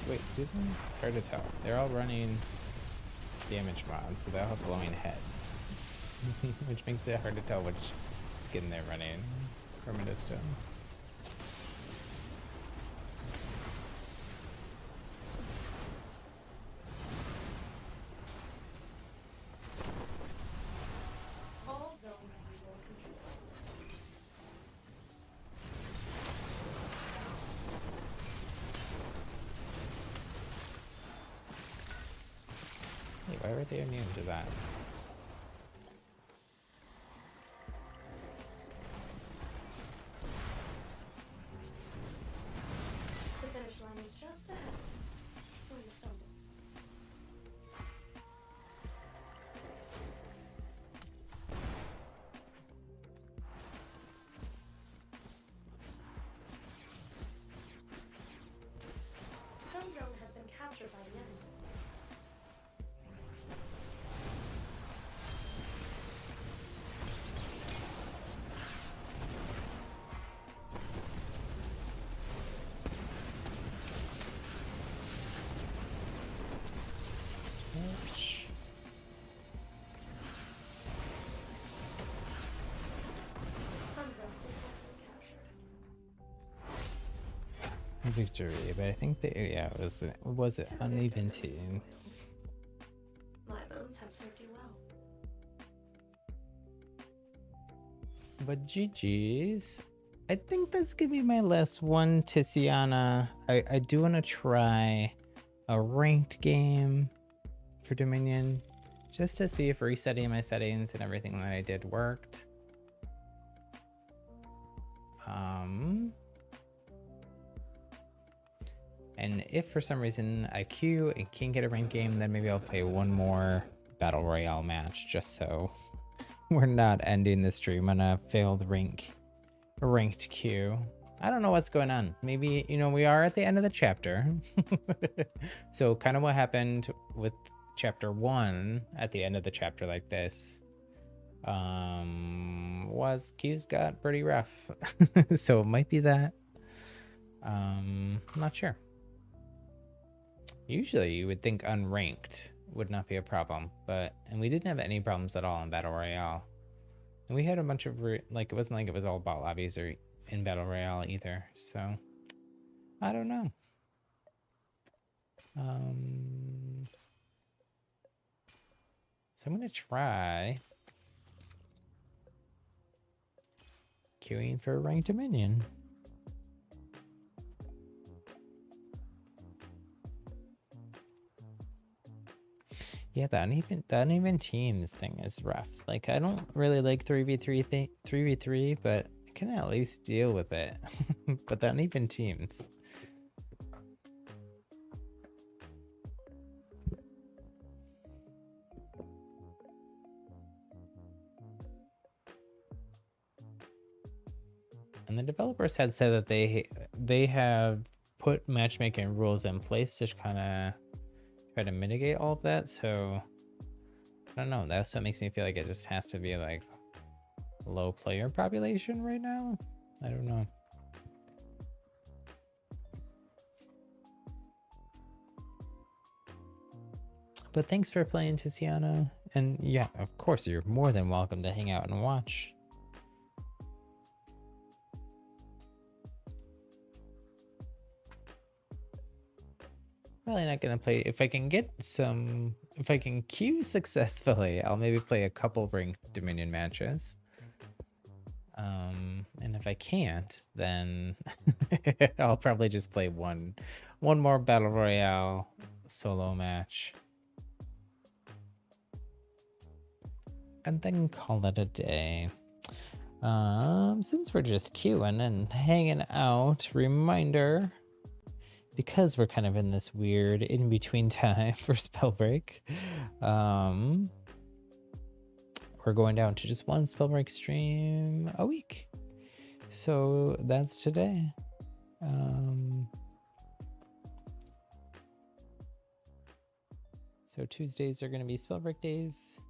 Wait, do they? It's hard to tell. They're all running damage mods, so they all have glowing heads. Which makes it hard to tell which skin they're running. Permadiston. All zones visual control. Hey, why were they immune to that? The finish line is just ahead. Before you stumble. Some zone has been captured by the enemy. Ouch. Some zone successfully captured. Victory, but I think they, yeah, was it uneven teams? My bones have served you well. But GG's. I think that's gonna be my last one, Tiziana. I do want to try a ranked game for Dominion, just to see if resetting my settings and everything that I did worked. And if for some reason I queue and can't get a ranked game, then maybe I'll play one more Battle Royale match just so we're not ending the stream on a failed ranked queue. I don't know what's going on. Maybe, you know, we are at the end of the chapter. So kind of what happened with chapter 1 at the end of the chapter like this was queues got pretty rough. So it might be that. I'm not sure. Usually you would think unranked would not be a problem, and we didn't have any problems at all in Battle Royale. And we had a bunch of, like, it wasn't like it was all about lobbies or in Battle Royale either, so I don't know. So I'm gonna try queuing for ranked Dominion. Yeah, the uneven teams thing is rough. Like, I don't really like 3v3, but I can at least deal with it. But the uneven teams. And the developers had said that they have put matchmaking rules in place to kind of try to mitigate all of that. So I don't know. That also makes me feel like it just has to be like low player population right now. I don't know. But thanks for playing, Tiziana. And yeah, of course, you're more than welcome to hang out and watch. Probably not gonna play. If I can queue successfully, I'll maybe play a couple ranked Dominion matches. And if I can't, then I'll probably just play one more Battle Royale solo match. And then call it a day. Since we're just queuing and hanging out, reminder, because we're kind of in this weird in-between time for Spellbreak, we're going down to just one Spellbreak stream a week. So that's today. So Tuesdays are going to be Spellbreak days.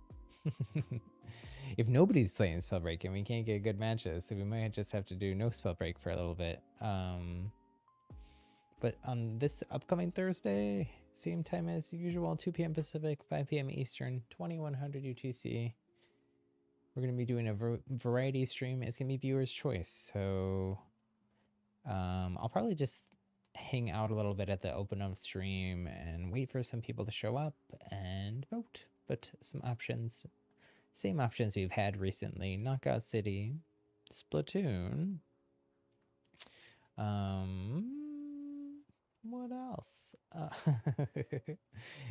If nobody's playing Spellbreak and we can't get good matches, so we might just have to do no Spellbreak for a little bit. But on this upcoming Thursday, same time as usual, 2 p.m. Pacific, 5 p.m. Eastern, 2100 UTC. We're going to be doing a variety stream. It's going to be viewer's choice. So I'll probably just hang out a little bit at the open of stream and wait for some people to show up and vote. But some options, same options we've had recently: Knockout City, Splatoon. What else?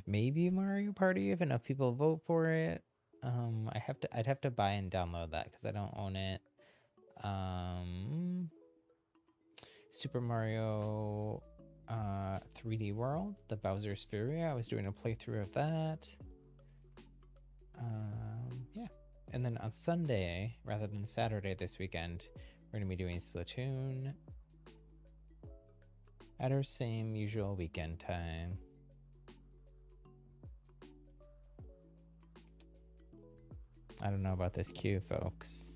Maybe Mario Party if enough people vote for it. I'd have to buy and download that because I don't own it. Super Mario 3D World, the Bowser's Fury. I was doing a playthrough of that. Yeah. And then on Sunday, rather than Saturday this weekend, we're going to be doing Splatoon at our same usual weekend time. I don't know about this queue, folks.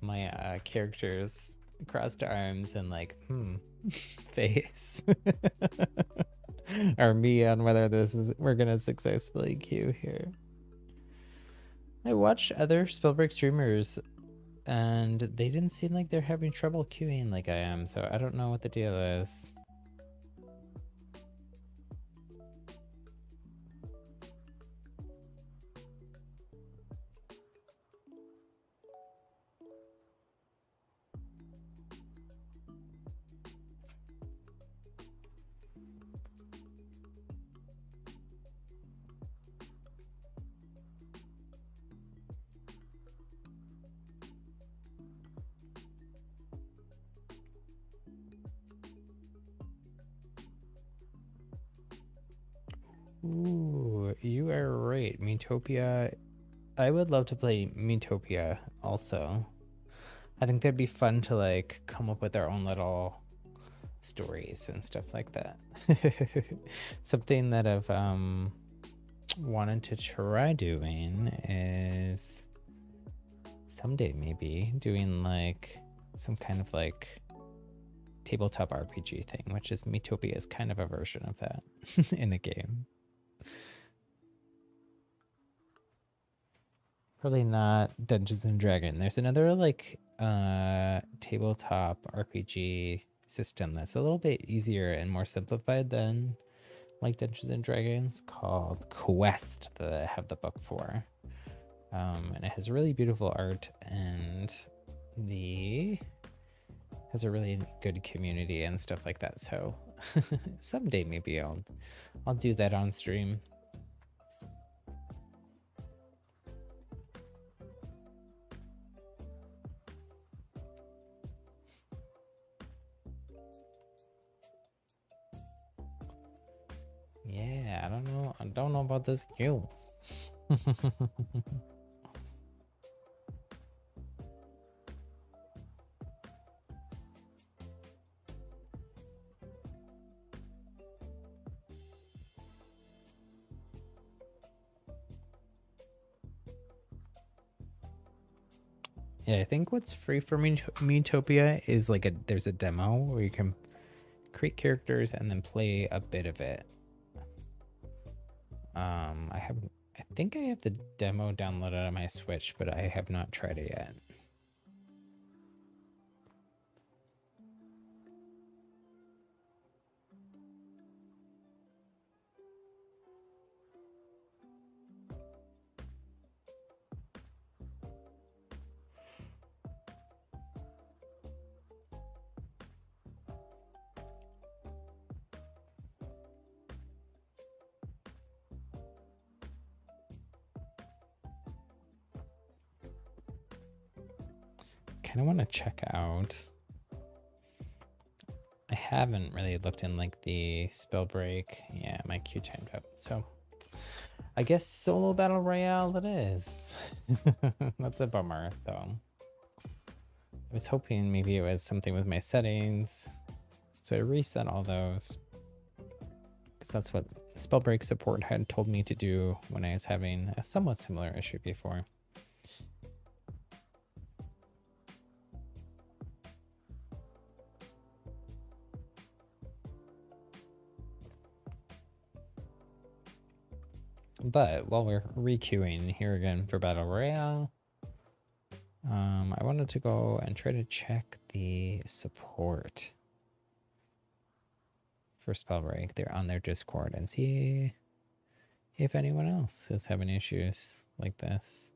my characters crossed arms and like, face. Or me on whether we're gonna successfully queue here. I watched other Spellbreak streamers and they didn't seem like they're having trouble queuing like I am, so I don't know what the deal is. Ooh, you are right. Metopia. I would love to play Metopia also. I think that'd be fun to like come up with our own little stories and stuff like that. Something that I've wanted to try doing is someday maybe doing like some kind of like tabletop RPG thing, which is Metopia is kind of a version of that in the game. Probably not Dungeons and Dragons. There's another like tabletop RPG system that's a little bit easier and more simplified than like Dungeons and Dragons called Quest that I have the book for. And it has really beautiful art and has a really good community and stuff like that. So someday maybe I'll do that on stream. Yeah, I don't know about this guild. Yeah, I think what's free for Metopia is like there's a demo where you can create characters and then play a bit of it. I think I have the demo downloaded on my Switch, but I have not tried it yet. Kind of want to check out. I haven't really looked in like the Spellbreak. Yeah, my queue timed up. So I guess solo battle royale it is. That's a bummer though. I was hoping maybe it was something with my settings. So I reset all those. Because that's what Spellbreak support had told me to do when I was having a somewhat similar issue before. But while we're requeuing here again for Battle Royale, I wanted to go and try to check the support for Spellbreak. They're on their Discord and see if anyone else is having issues like this.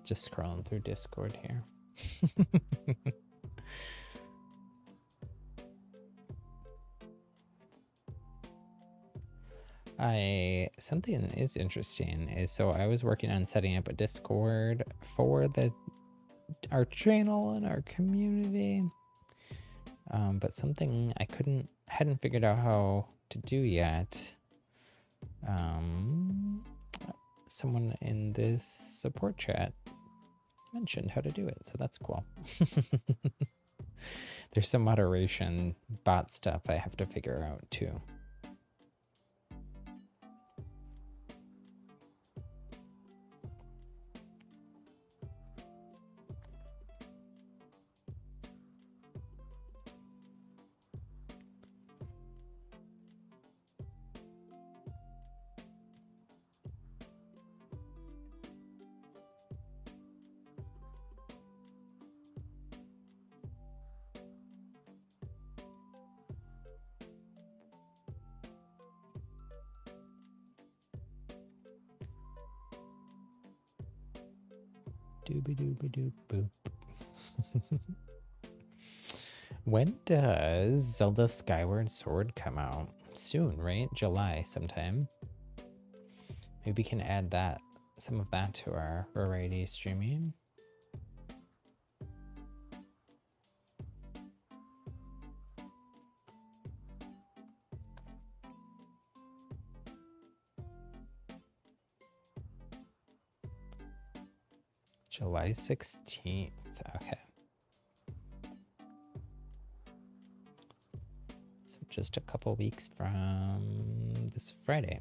Just scrolling through Discord here. Something that is interesting is, so I was working on setting up a Discord for our channel and our community, but something I hadn't figured out how to do yet. Someone in this support chat mentioned how to do it, so that's cool. There's some moderation bot stuff I have to figure out too. Doobie-doobie-doop-boop. When does Zelda Skyward Sword come out? Soon, right? July sometime. Maybe we can add some of that to our variety streaming. July 16th. Okay. So just a couple weeks from this Friday.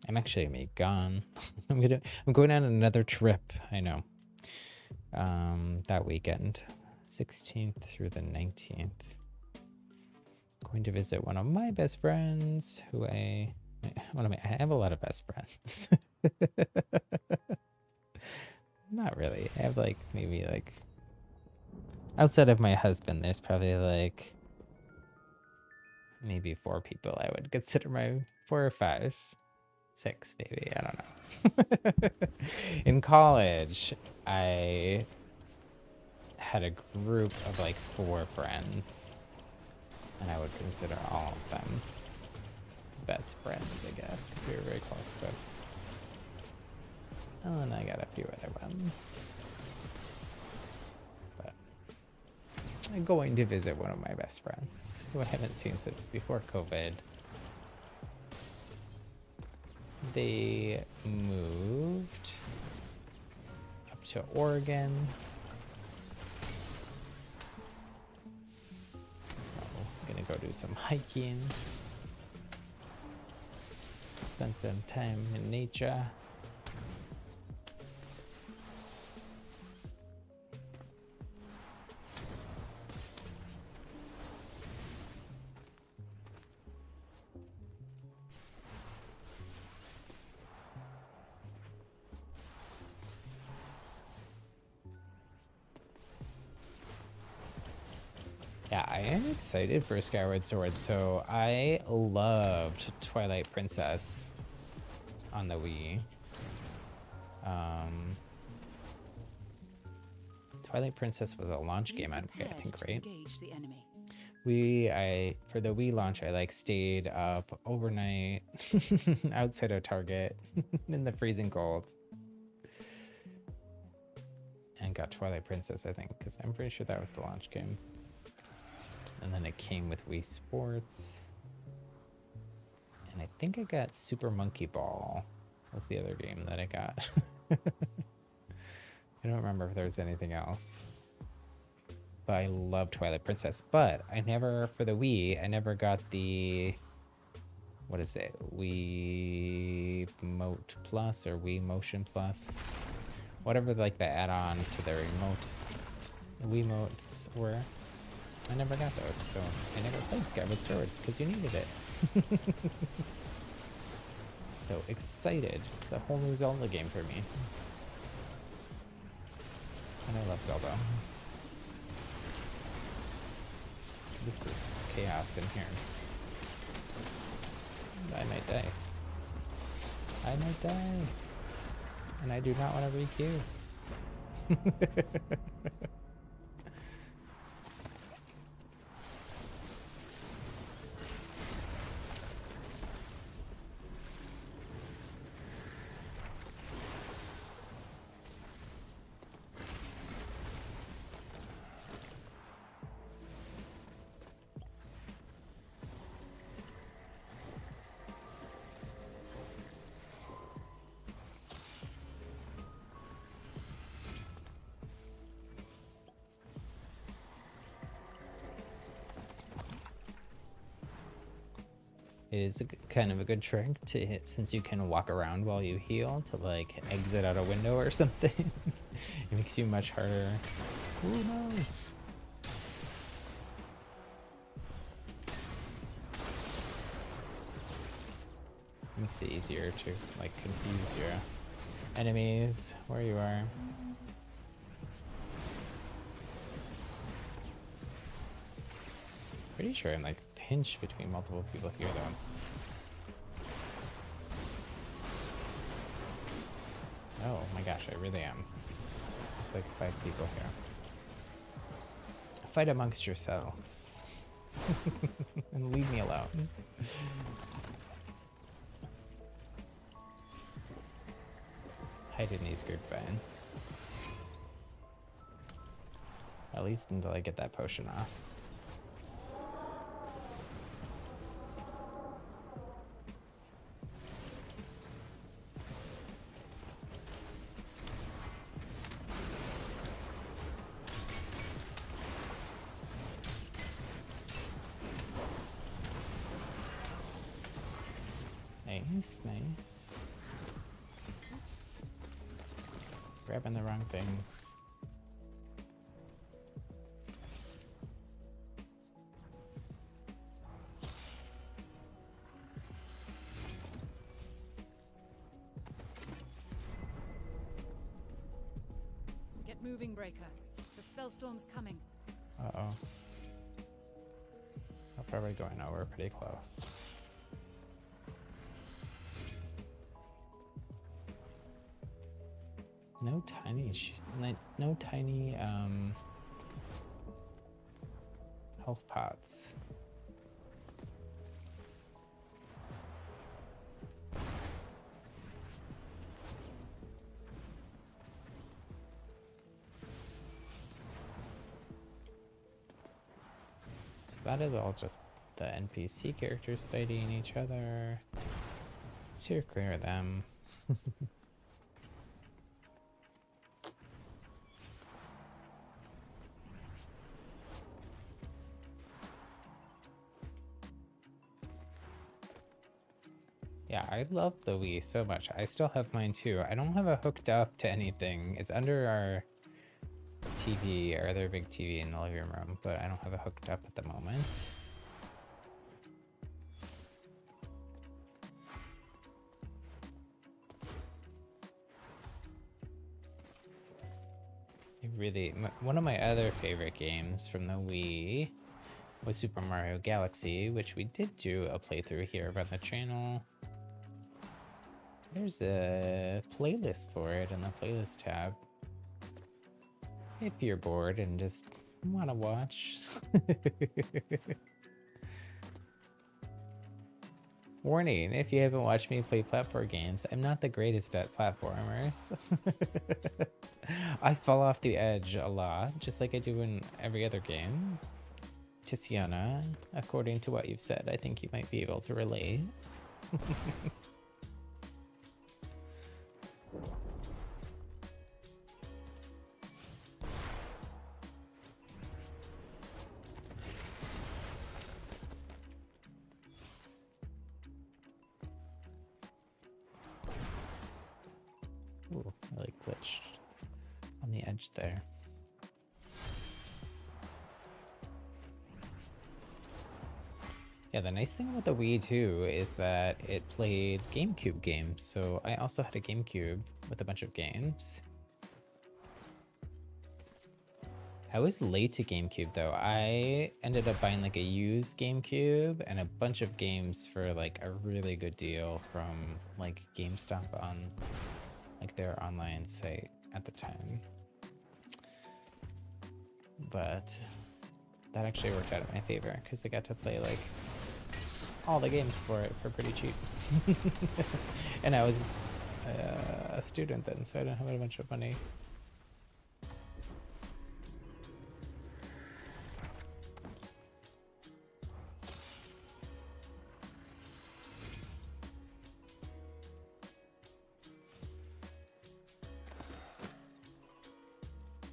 I'm actually gonna be gone. I'm going on another trip. I know. That weekend, 16th through the 19th. Going to visit one of my best friends, I have a lot of best friends. Not really. I have maybe outside of my husband, there's probably maybe 4 people I would consider 4 or 5, 6 maybe, I don't know. In college, I had a group of 4 friends, and I would consider all of them best friends, I guess, because we were very close. But and I got a few other ones. But I'm going to visit one of my best friends who I haven't seen since before COVID. They moved up to Oregon. So I'm gonna go do some hiking. Spend some time in nature. Yeah, I am excited for Skyward Sword. So I loved Twilight Princess on the Wii. Twilight Princess was a launch game on Wii, I think, right? For the Wii launch, I stayed up overnight outside of Target in the freezing cold and got Twilight Princess, I think, because I'm pretty sure that was the launch game. And then it came with Wii Sports. And I think I got Super Monkey Ball was the other game that I got. I don't remember if there was anything else. But I love Twilight Princess. But for the Wii, I never got the, what is it? Wii Mote Plus or Wii Motion Plus. Whatever the add-on to the Wiimotes were. I never got those, so I never played Skyward Sword because you needed it. So excited. It's a whole new Zelda game for me. And I love Zelda. This is chaos in here. I might die. I might die. and I do not want to re-queue. It is kind of a good trick to hit, since you can walk around while you heal, to like exit out a window or something. It makes you much harder. Ooh, no. Makes it easier to like confuse your enemies where you are. Pretty sure I'm like pinched between multiple people here though. Oh my gosh, I really am. There's like 5 people here. Fight amongst yourselves. And leave me alone. Hide in these group vents. At least until I get that potion off. Nice, nice. Oops. Grabbing the wrong things. Get moving, Breaker. The spellstorm's coming. Uh-oh. I'm probably going over pretty close. No tiny health pots. So that is all just the NPC characters fighting each other. Steer clear of them. Yeah, I love the Wii so much. I still have mine too. I don't have it hooked up to anything. It's under our TV, our other big TV in the living room, but I don't have it hooked up at the moment. One of my other favorite games from the Wii was Super Mario Galaxy, which we did do a playthrough here on the channel. There's a playlist for it in the playlist tab. If you're bored and just want to watch. Warning, if you haven't watched me play platform games, I'm not the greatest at platformers. I fall off the edge a lot, just like I do in every other game. Tiziana, according to what you've said, I think you might be able to relate. Ooh, I like glitched on the edge there. Yeah, the nice thing about the Wii too is that it played GameCube games, so I also had a GameCube with a bunch of games. I was late to GameCube though. I ended up buying like a used GameCube and a bunch of games for like a really good deal from like GameStop on like their online site at the time. But that actually worked out in my favor because I got to play like all the games for it for pretty cheap. And I was a student then, so I didn't have a bunch of money.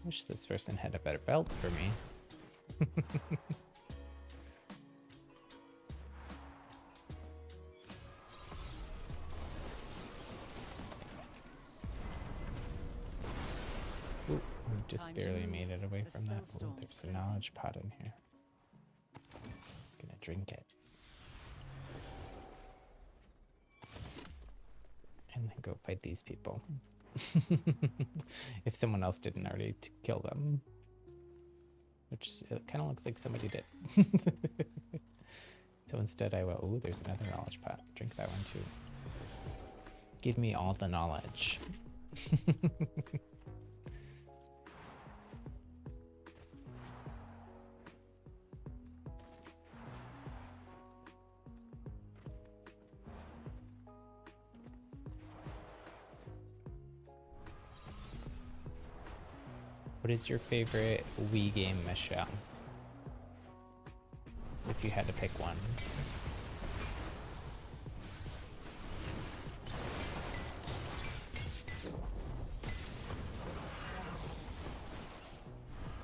Wish this person had a better belt for me. Ooh, we just Time to barely move. made it away The from that. spell Ooh, storm's there's a closing. knowledge pot in here. Gonna drink it. And then go fight these people. If someone else didn't already kill them. Which it kind of looks like somebody did. So instead I went, oh, there's another knowledge pot. Drink that one too. Give me all the knowledge. What is your favorite Wii game, Michelle? If you had to pick one.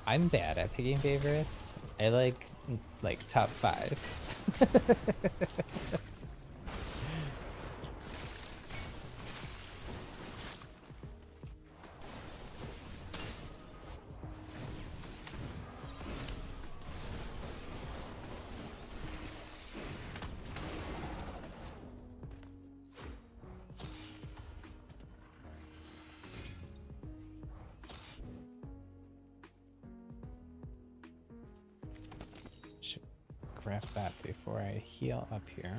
I'm bad at picking favorites. I like top fives. Should grab that before I heal up here.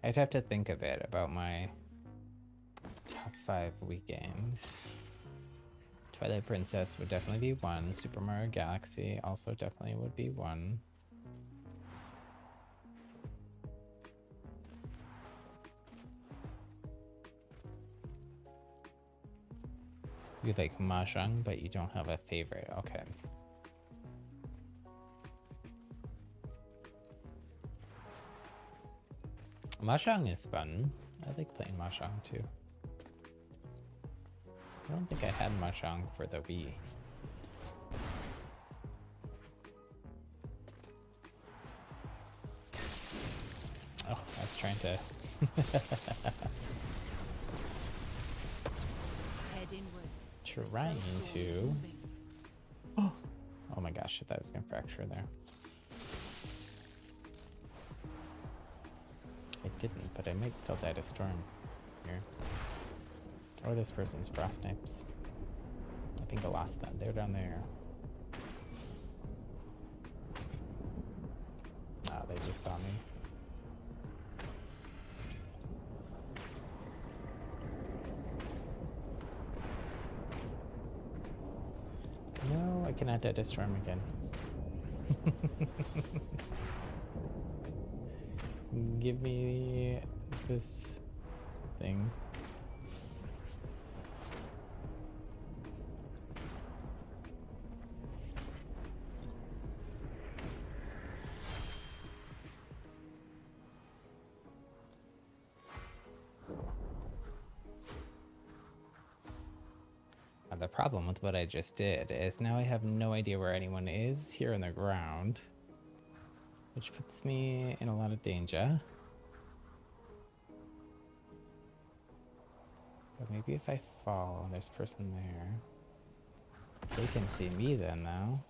I'd have to think a bit about my top 5 Wii games. Twilight Princess would definitely be one. Super Mario Galaxy also definitely would be one. You like Mahjong, but you don't have a favorite. Okay. Mahjong is fun. I like playing Mahjong too. I don't think I had Mahjong for the Wii. Oh, I was trying to... Head inwards. The trying spell storm is to... moving. Oh my gosh, I thought I was gonna fracture there. I didn't, but I might still die to storm here. Or this person's frost snipes. I think I lost them. They're down there. Ah, they just saw me. No, I cannot die to storm again. Give me this thing. The problem with what I just did is now I have no idea where anyone is here on the ground, which puts me in a lot of danger. But maybe if I fall and there's a person there, they can see me then now.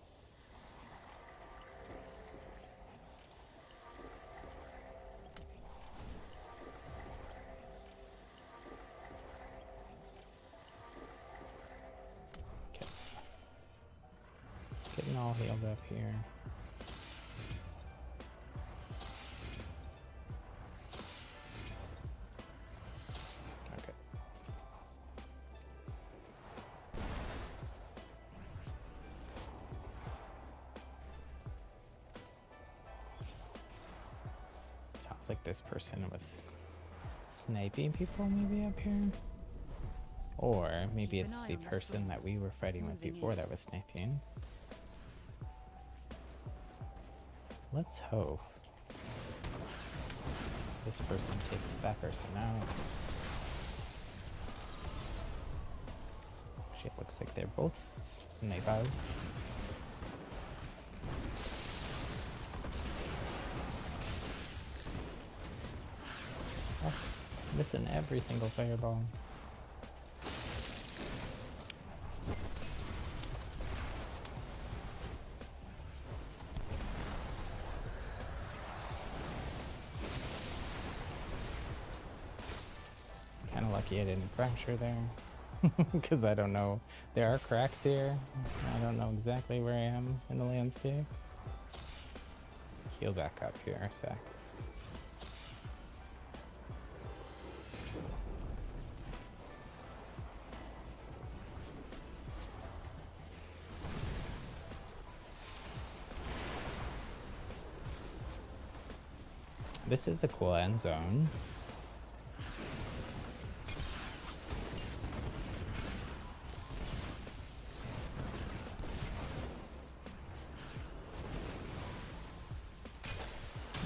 Okay. Getting all healed up here. Looks like this person was sniping people maybe up here. Or maybe Keep an it's eye the on the person storm. that we were fighting with moving before in. that was sniping. Let's hope this person takes that person out. Actually, it looks like they're both snipers. Oh, missing every single fireball. Kind of lucky I didn't fracture there. Because I don't know. There are cracks here. I don't know exactly where I am in the landscape. Heal back up here a sec. This is a cool end zone.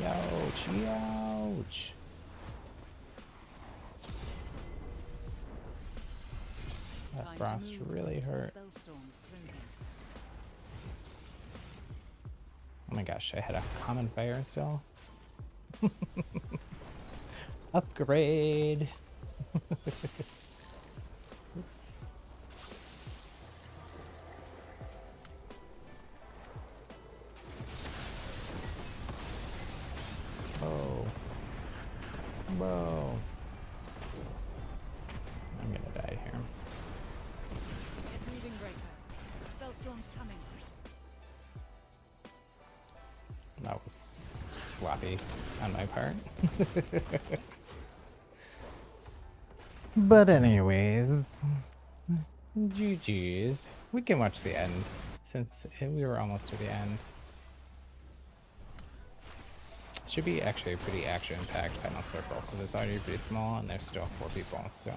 Ouch, ouch. That Time to frost move. really The hurt. spellstorm's closing. Oh my gosh, I had a common fire still. Upgrade. Oops. Whoa. Whoa. I'm gonna die here. Get moving, Breaker. The spellstorm's coming. That was sloppy on my part. But anyways, GG's. We can watch the end since we were almost to the end. Should be actually a pretty action-packed final circle because it's already pretty small and there's still 4 people, so.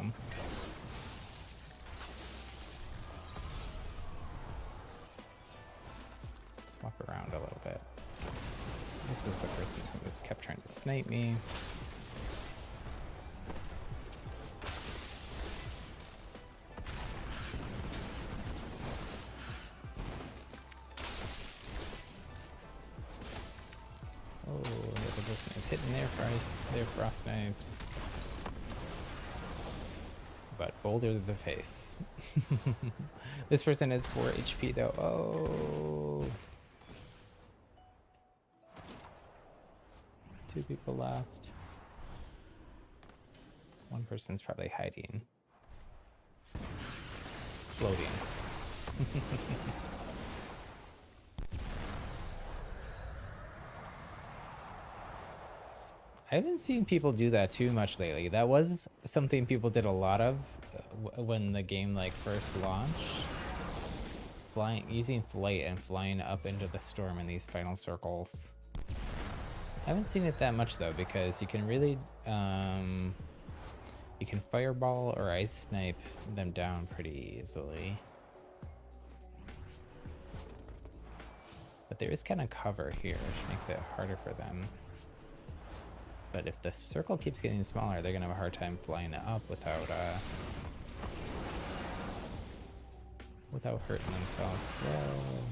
Swap around a little bit. This is the person who was kept trying to snipe me. Oh, the other person is hitting their frost snipes. But boulder to the face. This person has 4 HP though. Oh. 2 people left. One person's probably hiding. Floating. I haven't seen people do that too much lately. That was something people did a lot of when the game like first launched. Using flight and flying up into the storm in these final circles. I haven't seen it that much though, because you can really you can fireball or ice snipe them down pretty easily. But there is kind of cover here, which makes it harder for them. But if the circle keeps getting smaller, they're gonna have a hard time flying it up without hurting themselves. Whoa.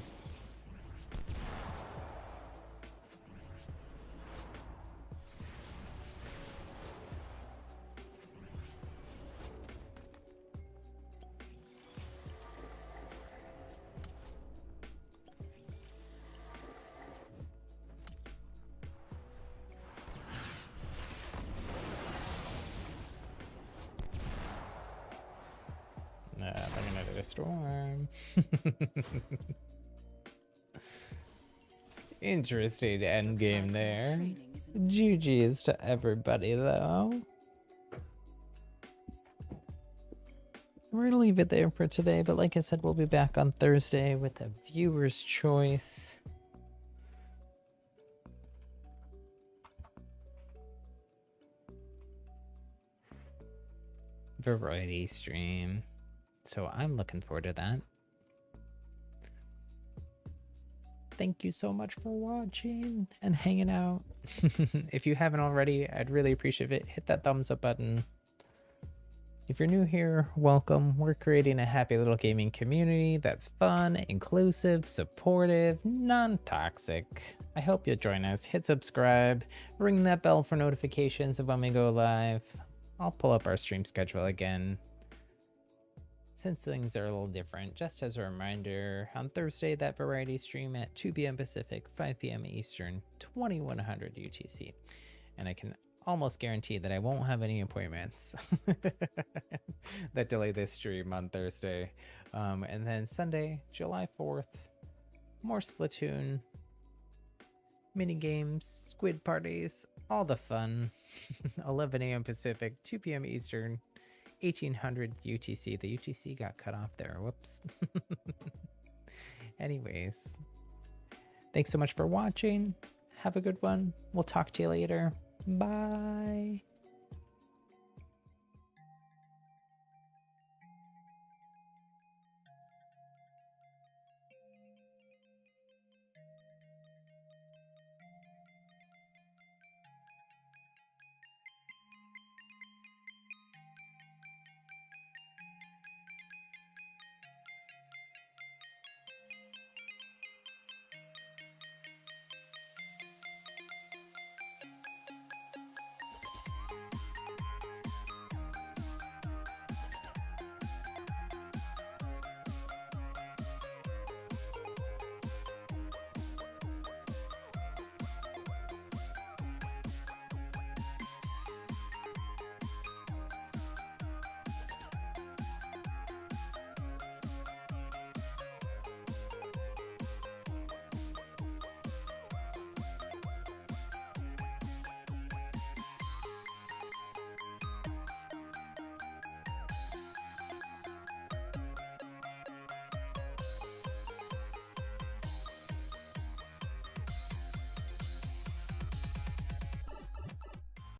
Bringing it to the storm. Interesting end game there. GG's to everybody though. We're gonna leave it there for today, but like I said, we'll be back on Thursday with a viewer's choice. variety stream. So I'm looking forward to that. Thank you so much for watching and hanging out. If you haven't already, I'd really appreciate it. Hit that thumbs up button. If you're new here, welcome. We're creating a happy little gaming community that's fun, inclusive, supportive, non-toxic. I hope you'll join us. Hit subscribe, ring that bell for notifications of when we go live. I'll pull up our stream schedule again, since things are a little different. Just as a reminder, on Thursday, that variety stream at 2 p.m. Pacific, 5 p.m. Eastern, 2100 UTC. And I can almost guarantee that I won't have any appointments that delay this stream on Thursday. And then Sunday, July 4th, more Splatoon, mini games, squid parties, all the fun. 11 a.m. Pacific, 2 p.m. Eastern, 1800 UTC. The UTC got cut off there. Whoops. Anyways, thanks so much for watching. Have a good one. We'll talk to you later. Bye.